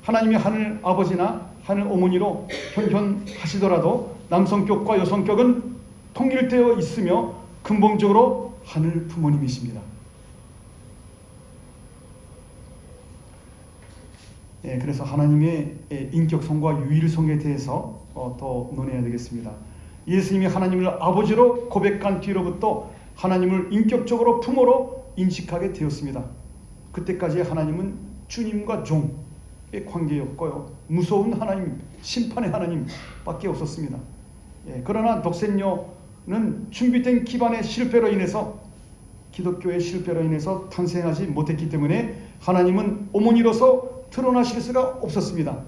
S1: 하나님이 하늘 아버지나 하늘 어머니로 현현하시더라도 남성격과 여성격은 통일되어 있으며 근본적으로 하늘 부모님이십니다. 그래서 하나님의 인격성과 유일성에 대해서 더 논해야 되겠습니다. 예수님이 하나님을 아버지로 고백한 뒤로부터 하나님을 인격적으로 부모로 인식하게 되었습니다. 그때까지 하나님은 주님과 종의 관계였고요. 무서운 하나님, 심판의 하나님밖에 없었습니다. 그러나 독생녀는 준비된 기반의 실패로 인해서, 기독교의 실패로 인해서 탄생하지 못했기 때문에 하나님은 어머니로서 드러나실 수가 없었습니다.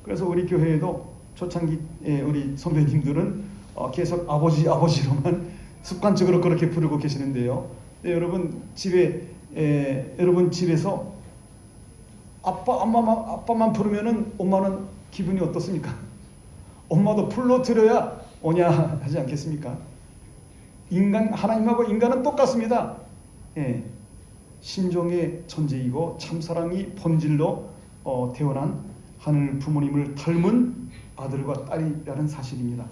S1: 그래서 우리 교회에도 초창기 우리 선배님들은 계속 아버지로만 습관적으로 그렇게 부르고 계시는데요. 여러분 여러분 집에서 아빠만 부르면은 엄마는 기분이 어떻습니까? 엄마도 불러드려야 오냐 하지 않겠습니까? 하나님하고 인간은 똑같습니다. 심정의 존재이고 참사랑이 본질로 태어난 하늘 부모님을 닮은 아들과 딸이라는 사실입니다.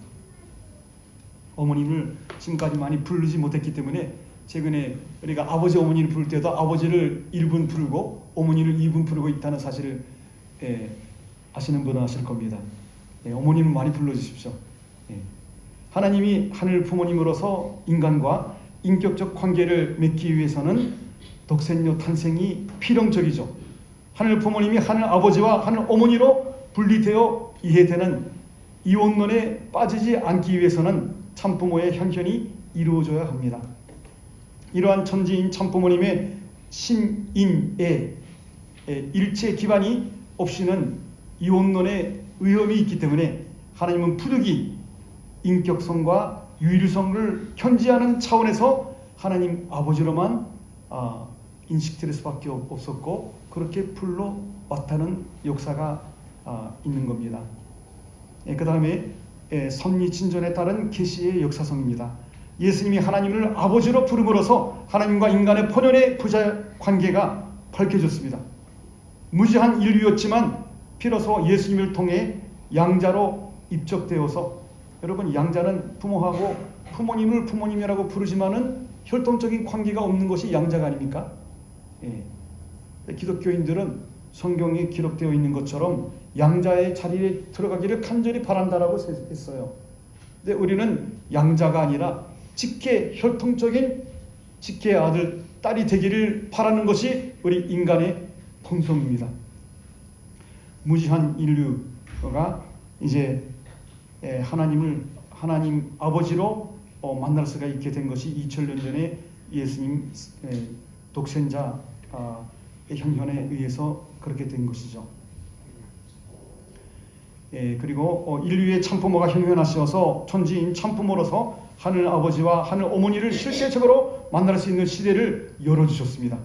S1: 어머님을 지금까지 많이 부르지 못했기 때문에 최근에 우리가 아버지 어머니를 부를 때도 아버지를 1분 부르고 어머니를 2분 부르고 있다는 사실을 아시는 분은 아실 겁니다. 어머님을 많이 불러주십시오. 하나님이 하늘 부모님으로서 인간과 인격적 관계를 맺기 위해서는 독생녀 탄생이 필연적이죠. 하늘 부모님이 하늘 아버지와 하늘 어머니로 분리되어 이해되는 이원론에 빠지지 않기 위해서는 참부모의 현현이 이루어져야 합니다. 이러한 천지인 참부모님의 심인의 일체 기반이 없이는 이원론의 위험이 있기 때문에 하나님은 부득이 인격성과 유일성을 현지하는 차원에서 하나님 아버지로만 인식될 수밖에 없었고 그렇게 불러왔다는 역사가 있는 겁니다. 그 다음에 섭리진전에 따른 계시의 역사성입니다. 예수님이 하나님을 아버지로 부름으로써 하나님과 인간의 본연의 부자 관계가 밝혀졌습니다. 무지한 인류였지만 비로소 예수님을 통해 양자로 입적되어서, 여러분, 양자는 부모하고 부모님을 부모님이라고 부르지만은 혈통적인 관계가 없는 것이 양자가 아닙니까? 예. 기독교인들은 성경에 기록되어 있는 것처럼 양자의 자리에 들어가기를 간절히 바란다라고 했어요. 근데 우리는 양자가 아니라 직계, 혈통적인 직계의 아들, 딸이 되기를 바라는 것이 우리 인간의 본성입니다. 무지한 인류가 이제 하나님 아버지로 만날 수가 있게 된 것이 2000년 전에 예수님 독생자 형편에 의해서 그렇게 된 것이죠. 그리고 인류의 참부모가 현현하셔서 천지인 참부모로서 하늘 아버지와 하늘 어머니를 실제적으로 만날 수 있는 시대를 열어주셨습니다.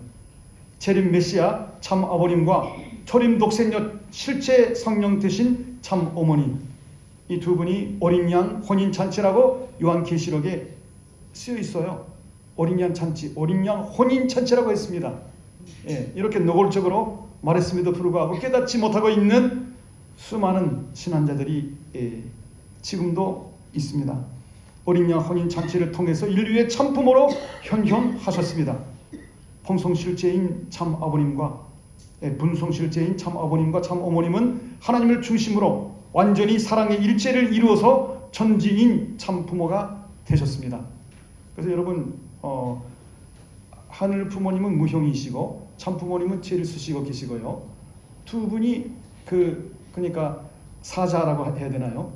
S1: 재림 메시아 참 아버님과 초림 독생녀 실제 성령 되신 참 어머니, 이 두 분이 어린 양 혼인 잔치라고 요한계시록에 쓰여 있어요. 어린 양 잔치, 어린 양 혼인 잔치라고 했습니다. 이렇게 노골적으로 말했음에도 불구하고 깨닫지 못하고 있는 수많은 신앙자들이 지금도 있습니다. 어린 양 혼인 잔치를 통해서 인류의 참부모로 현현하셨습니다. 본성실제인 참 아버님과 분성실제인 참 아버님과 참 어머님은 하나님을 중심으로 완전히 사랑의 일체를 이루어서 전지인 참 부모가 되셨습니다. 그래서 여러분, 하늘 부모님은 무형이시고 참 부모님은 죄를 쓰시고 계시고요. 두 분이 그러니까 사자라고 해야 되나요?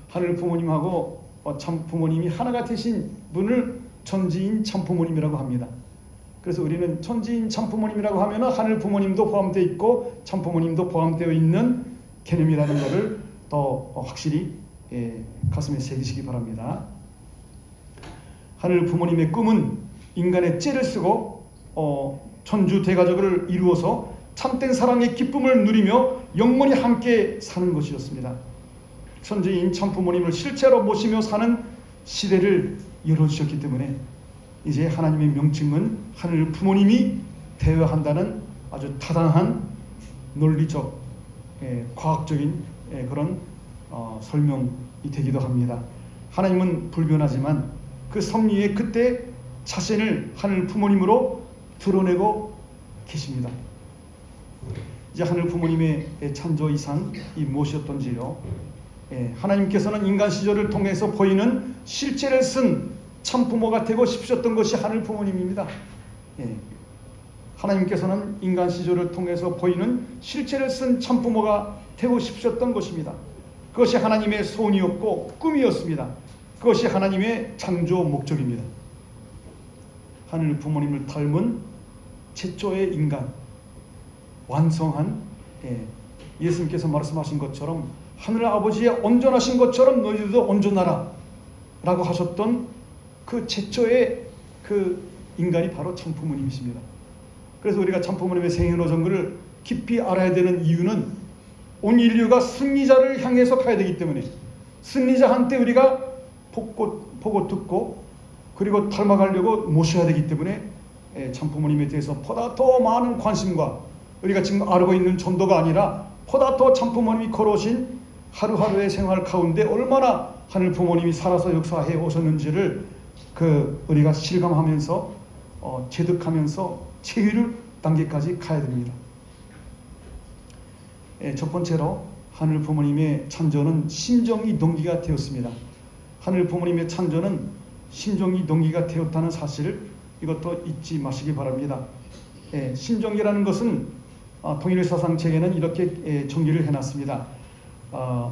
S1: 하늘 부모님하고 참 부모님이 하나가 되신 분을 전지인 참 부모님이라고 합니다. 그래서 우리는 천지인 참 부모님이라고 하면 하늘 부모님도 포함되어 있고 참 부모님도 포함되어 있는 개념이라는 것을 더 확실히 가슴에 새기시기 바랍니다. 하늘 부모님의 꿈은 인간의 째를 쓰고 천주 대가족을 이루어서 참된 사랑의 기쁨을 누리며 영원히 함께 사는 것이었습니다. 천지인 참 부모님을 실제로 모시며 사는 시대를 열어주셨기 때문에 이제 하나님의 명칭은 하늘 부모님이 되어야 한다는 아주 타당한 논리적, 과학적인 그런 설명이 되기도 합니다. 하나님은 불변하지만 그 섭리에 그때 자신을 하늘 부모님으로 드러내고 계십니다. 이제 하늘 부모님의 찬조 이상이 무엇이었던지요. 하나님께서는 인간 시절을 통해서 보이는 실제를 쓴 참부모가 되고 싶으셨던 것이 하늘 부모님입니다. 하나님께서는 인간 시절을 통해서 보이는 실체를 쓴 참부모가 되고 싶으셨던 것입니다. 그것이 하나님의 소원이었고 꿈이었습니다. 그것이 하나님의 창조 목적입니다. 하늘 부모님을 닮은 최초의 인간, 완성한, 예수님께서 말씀하신 것처럼 하늘 아버지의 온전하신 것처럼 너희들도 온전하라 라고 하셨던 그 최초의 그 인간이 바로 참 부모님이십니다. 그래서 우리가 참 부모님의 생애노정글을 깊이 알아야 되는 이유는 온 인류가 승리자를 향해서 가야 되기 때문에, 승리자한테 우리가 보고 듣고 그리고 닮아가려고 모셔야 되기 때문에 참 부모님에 대해서 보다 더 많은 관심과 우리가 지금 알고 있는 정도가 아니라 보다 더 참 부모님이 걸어오신 하루하루의 생활 가운데 얼마나 하늘 부모님이 살아서 역사해 오셨는지를 우리가 실감하면서 체득하면서 체휼 단계까지 가야 됩니다. 첫 번째로 하늘 부모님의 찬조는 심정이 동기가 되었습니다. 하늘 부모님의 찬조는 심정이 동기가 되었다는 사실을 이것도 잊지 마시기 바랍니다. 심정이라는 것은 통일사상 책에는 이렇게 정리를 해놨습니다.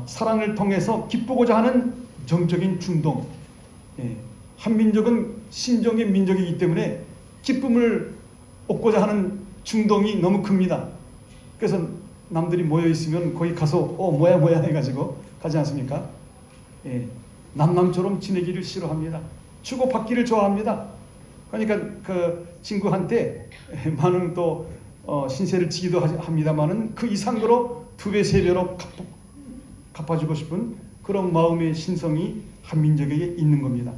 S1: 사랑을 통해서 기쁘고자 하는 정적인 충동. 한 민족은 심정의 민족이기 때문에 기쁨을 얻고자 하는 충동이 너무 큽니다. 그래서 남들이 모여 있으면 거기 가서 뭐야 해가지고 가지 않습니까? 남남처럼 지내기를 싫어합니다. 주고받기를 좋아합니다. 그러니까 그 친구한테 많은 또 신세를 지기도 합니다만은 그 이상으로 2배, 3배로 갚아주고 싶은 그런 마음의 신성이 한 민족에게 있는 겁니다.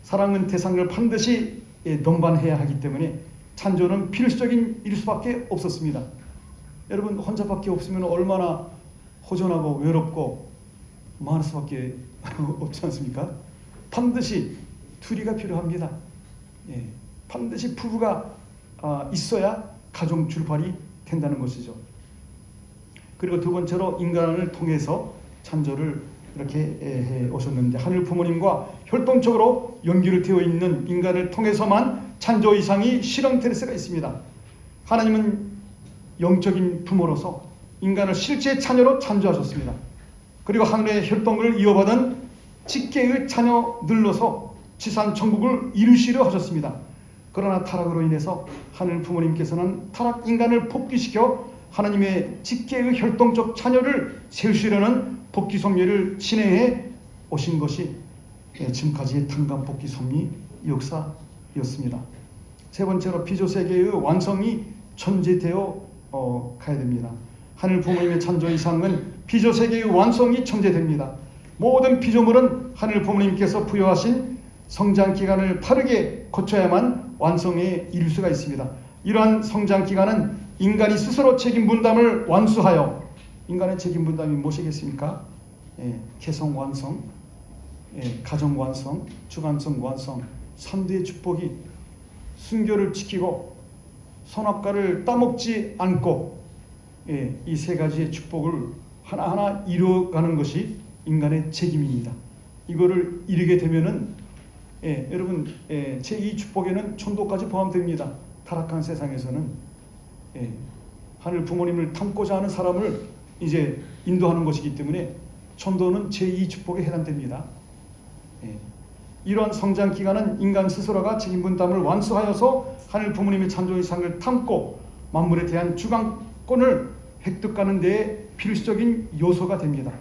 S1: 사랑은 대상을 반드시 동반해야 하기 때문에 찬조는 필수적인 일 수밖에 없었습니다. 여러분 혼자밖에 없으면 얼마나 허전하고 외롭고 많을 수밖에 없지 않습니까? 반드시 둘이가 필요합니다. 반드시 부부가 있어야 가정 출발이 된다는 것이죠. 그리고 두 번째로 인간을 통해서 찬조를 이렇게 해 오셨는데, 하늘 부모님과 혈통적으로 연결이 되어 있는 인간을 통해서만 찬조 이상이 실현될 수가 있습니다. 하나님은 영적인 부모로서 인간을 실제 자녀로 창조하셨습니다. 그리고 하늘의 혈통을 이어받은 직계의 자녀들로서 지상 천국을 이루시려 하셨습니다. 그러나 타락으로 인해서 하늘 부모님께서는 타락 인간을 복귀시켜 하나님의 직계의 혈통적 자녀를 세우시려는 복귀 섭리를 진행해 오신 것이 지금까지의 탄감 복귀 섭리 역사였습니다. 세 번째로 피조 세계의 완성이 전제되어 가야 됩니다. 하늘 부모님의 창조 이상은 피조 세계의 완성이 전제됩니다. 모든 피조물은 하늘 부모님께서 부여하신 성장 기간을 빠르게 거쳐야만 완성에 이를 수가 있습니다. 이러한 성장 기간은 인간이 스스로 책임 분담을 완수하여, 인간의 책임 분담이 무엇이겠습니까? 개성 완성, 가정 완성, 주관성 완성, 3대의 축복이 순교를 지키고 선악과를 따먹지 않고 이 세 가지의 축복을 하나하나 이루어가는 것이 인간의 책임입니다. 이거를 이루게 되면은 여러분 제2 축복에는 천도까지 포함됩니다. 타락한 세상에서는 하늘 부모님을 닮고자 하는 사람을 이제 인도하는 것이기 때문에 천도는 제2 축복에 해당됩니다. 이러한 성장 기간은 인간 스스로가 책임 분담을 완수하여서 하늘 부모님의 창조 이상을 탐고 만물에 대한 주관권을 획득하는 데에 필수적인 요소가 됩니다.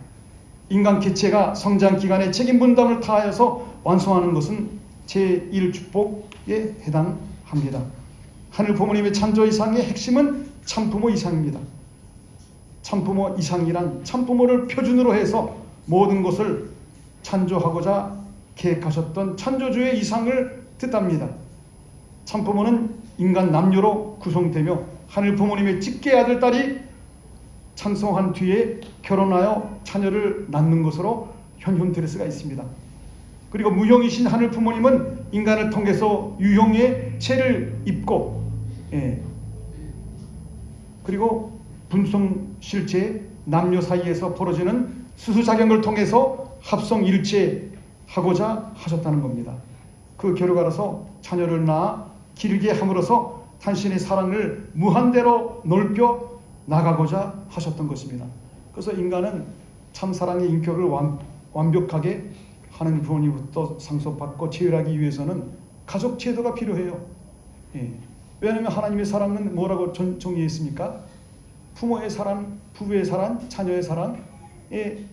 S1: 인간 개체가 성장 기간에 책임 분담을 다하여서 완성하는 것은 제1 축복에 해당합니다. 하늘 부모님의 창조 이상의 핵심은 참부모 이상입니다. 참부모 이상이란 참부모를 표준으로 해서 모든 것을 창조하고자 계획하셨던 창조주의 이상을 뜻합니다. 참부모는 인간 남녀로 구성되며 하늘 부모님의 직계 아들 딸이 창성한 뒤에 결혼하여 자녀를 낳는 것으로 현존될 수가 있습니다. 그리고 무형이신 하늘 부모님은 인간을 통해서 유형의 체를 입고 그리고 분성실체 남녀 사이에서 벌어지는 수수작용을 통해서 합성일체하고자 하셨다는 겁니다. 그 결과로서 자녀를 낳아 기르게 함으로써 당신의 사랑을 무한대로 넓혀 나가고자 하셨던 것입니다. 그래서 인간은 참사랑의 인격을 완벽하게 하나님 부모님부터 상속받고 체휼하기 위해서는 가족 제도가 필요해요. 왜냐하면 하나님의 사랑은 뭐라고 정의했습니까? 부모의 사랑, 부부의 사랑, 자녀의 사랑의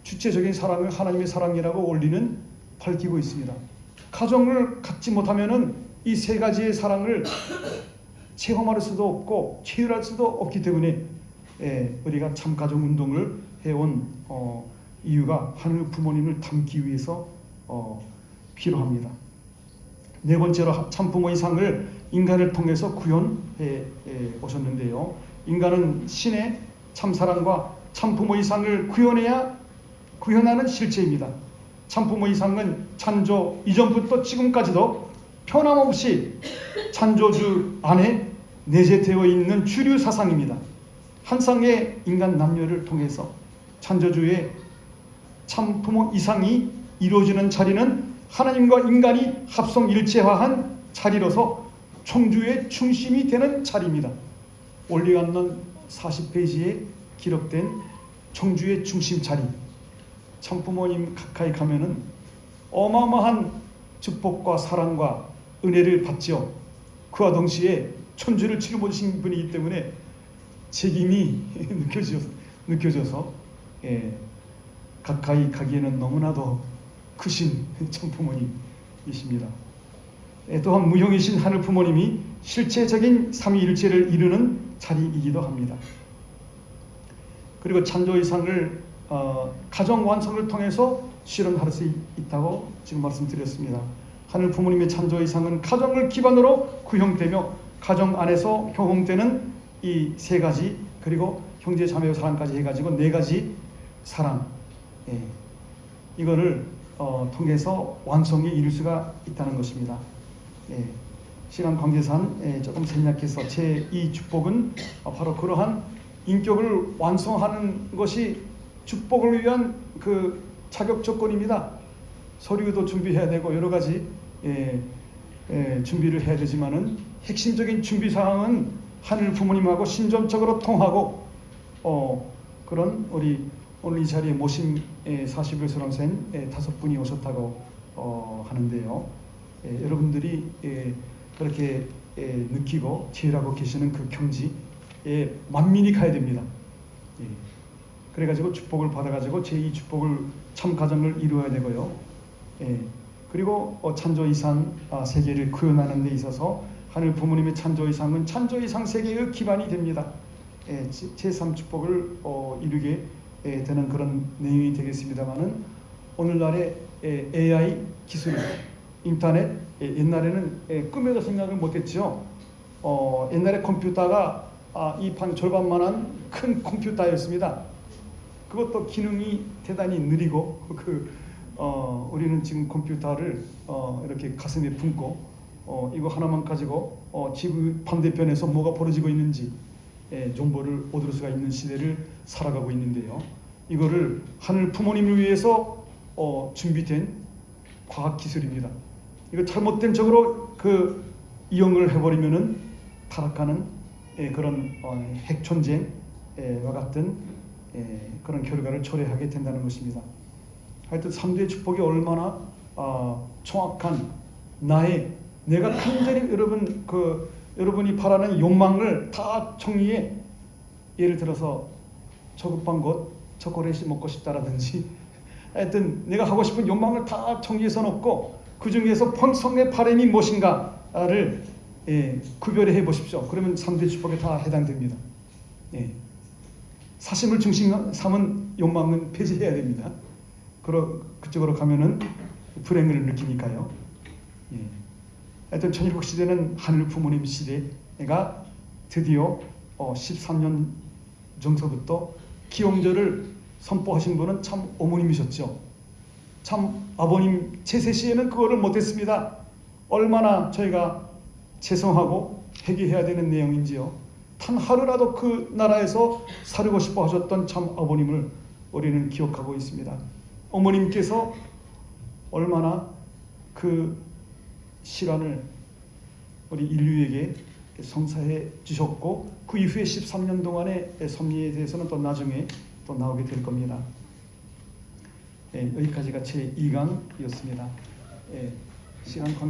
S1: 주체적인 사랑을 하나님의 사랑이라고 원리는 밝히고 있습니다. 가정을 갖지 못하면은 이 세 가지의 사랑을 체험할 수도 없고 체휼할 수도 없기 때문에 우리가 참 가정 운동을 해온 이유가 하늘 부모님을 닮기 위해서 필요합니다. 네 번째로 참 부모 이상을 인간을 통해서 구현해 오셨는데요. 인간은 신의 참 사랑과 참 부모 이상을 구현하는 실체입니다. 참 부모 이상은 창조 이전부터 지금까지도 변함없이 창조주 안에 내재되어 있는 주류 사상입니다. 한 쌍의 인간 남녀를 통해서 창조주의 참 부모 이상이 이루어지는 자리는 하나님과 인간이 합성일체화한 자리로서 청주의 중심이 되는 자리입니다. 원리관론 40페이지에 기록된 청주의 중심 자리, 참부모님 가까이 가면은 어마어마한 축복과 사랑과 은혜를 받죠. 그와 동시에 천주를 짊어지신 분이기 때문에 책임이 느껴져서 가까이 가기에는 너무나도 크신 참부모님이십니다. 또한 무형이신 하늘 부모님이 실체적인 삼위일체를 이루는 자리이기도 합니다. 그리고 창조 이상을 가정 완성을 통해서 실현할 수 있다고 지금 말씀드렸습니다. 하늘 부모님의 찬조 이상은 가정을 기반으로 구형되며 가정 안에서 형성되는 이 세 가지, 그리고 형제 자매 사랑까지 해가지고 네 가지 사랑, 이거를 통해서 완성에 이룰 수가 있다는 것입니다. 신앙 관계상 조금 생략해서 제2 축복은 바로 그러한 인격을 완성하는 것이 축복을 위한 그 자격 조건입니다. 서류도 준비해야 되고 여러 가지 준비를 해야 되지만은 핵심적인 준비 사항은 하늘 부모님하고 신전적으로 통하고 그런 우리 오늘 이 자리에 모신 41 수강생 5분이 오셨다고 하는데요. 여러분들이 그렇게 느끼고 지혜라고 계시는 그 경지에 만민이 가야 됩니다. 그래가지고 축복을 받아가지고 제2 축복을 참 가정을 이루어야 되고요. 그리고 찬조 이상 세계를 구현하는 데 있어서 하늘 부모님의 찬조 이상은 찬조 이상 세계의 기반이 됩니다. 제3 축복을 이루게 되는 그런 내용이 되겠습니다만은 오늘날의 AI 기술, 인터넷, 옛날에는 꿈에도 생각을 못했죠. 옛날에 컴퓨터가 이 판 절반만한 큰 컴퓨터였습니다. 그것도 기능이 대단히 느리고 우리는 지금 컴퓨터를 이렇게 가슴에 품고 이거 하나만 가지고 지구 반대편에서 뭐가 벌어지고 있는지 정보를 얻을 수가 있는 시대를 살아가고 있는데요. 이거를 하늘 부모님을 위해서 준비된 과학기술입니다. 이거 잘못된 쪽으로 이용을 해버리면은 타락하는 그런 핵전쟁과 같은 그런 결과를 초래하게 된다는 것입니다. 하여튼 3대의 축복이 얼마나 정확한 내가 간절히 여러분이 바라는 욕망을 다 정리해, 예를 들어서 저급한 것 초콜릿이 먹고 싶다라든지 하여튼 내가 하고 싶은 욕망을 다 정리해서 놓고 그 중에서 본성의 바람이 무엇인가를 구별해 보십시오. 그러면 3대 축복에 다 해당됩니다. 사심을 중심 삼은 욕망은 폐지해야 됩니다. 그쪽으로 가면은 불행을 느끼니까요. 하여튼 천일국 시대는 하늘 부모님 시대가 드디어 13년 전서부터 기용절을 선포하신 분은 참 어머님이셨죠. 참 아버님 제세 시에는 그거를 못했습니다. 얼마나 저희가 죄송하고 회개해야 되는 내용인지요. 단 하루라도 그 나라에서 살고 싶어 하셨던 참 아버님을 우리는 기억하고 있습니다. 어머님께서 얼마나 그 시간을 우리 인류에게 성사해 주셨고 그 이후에 13년 동안의 섭리에 대해서는 또 나중에 또 나오게 될 겁니다. 여기까지가 제 2강이었습니다. 시간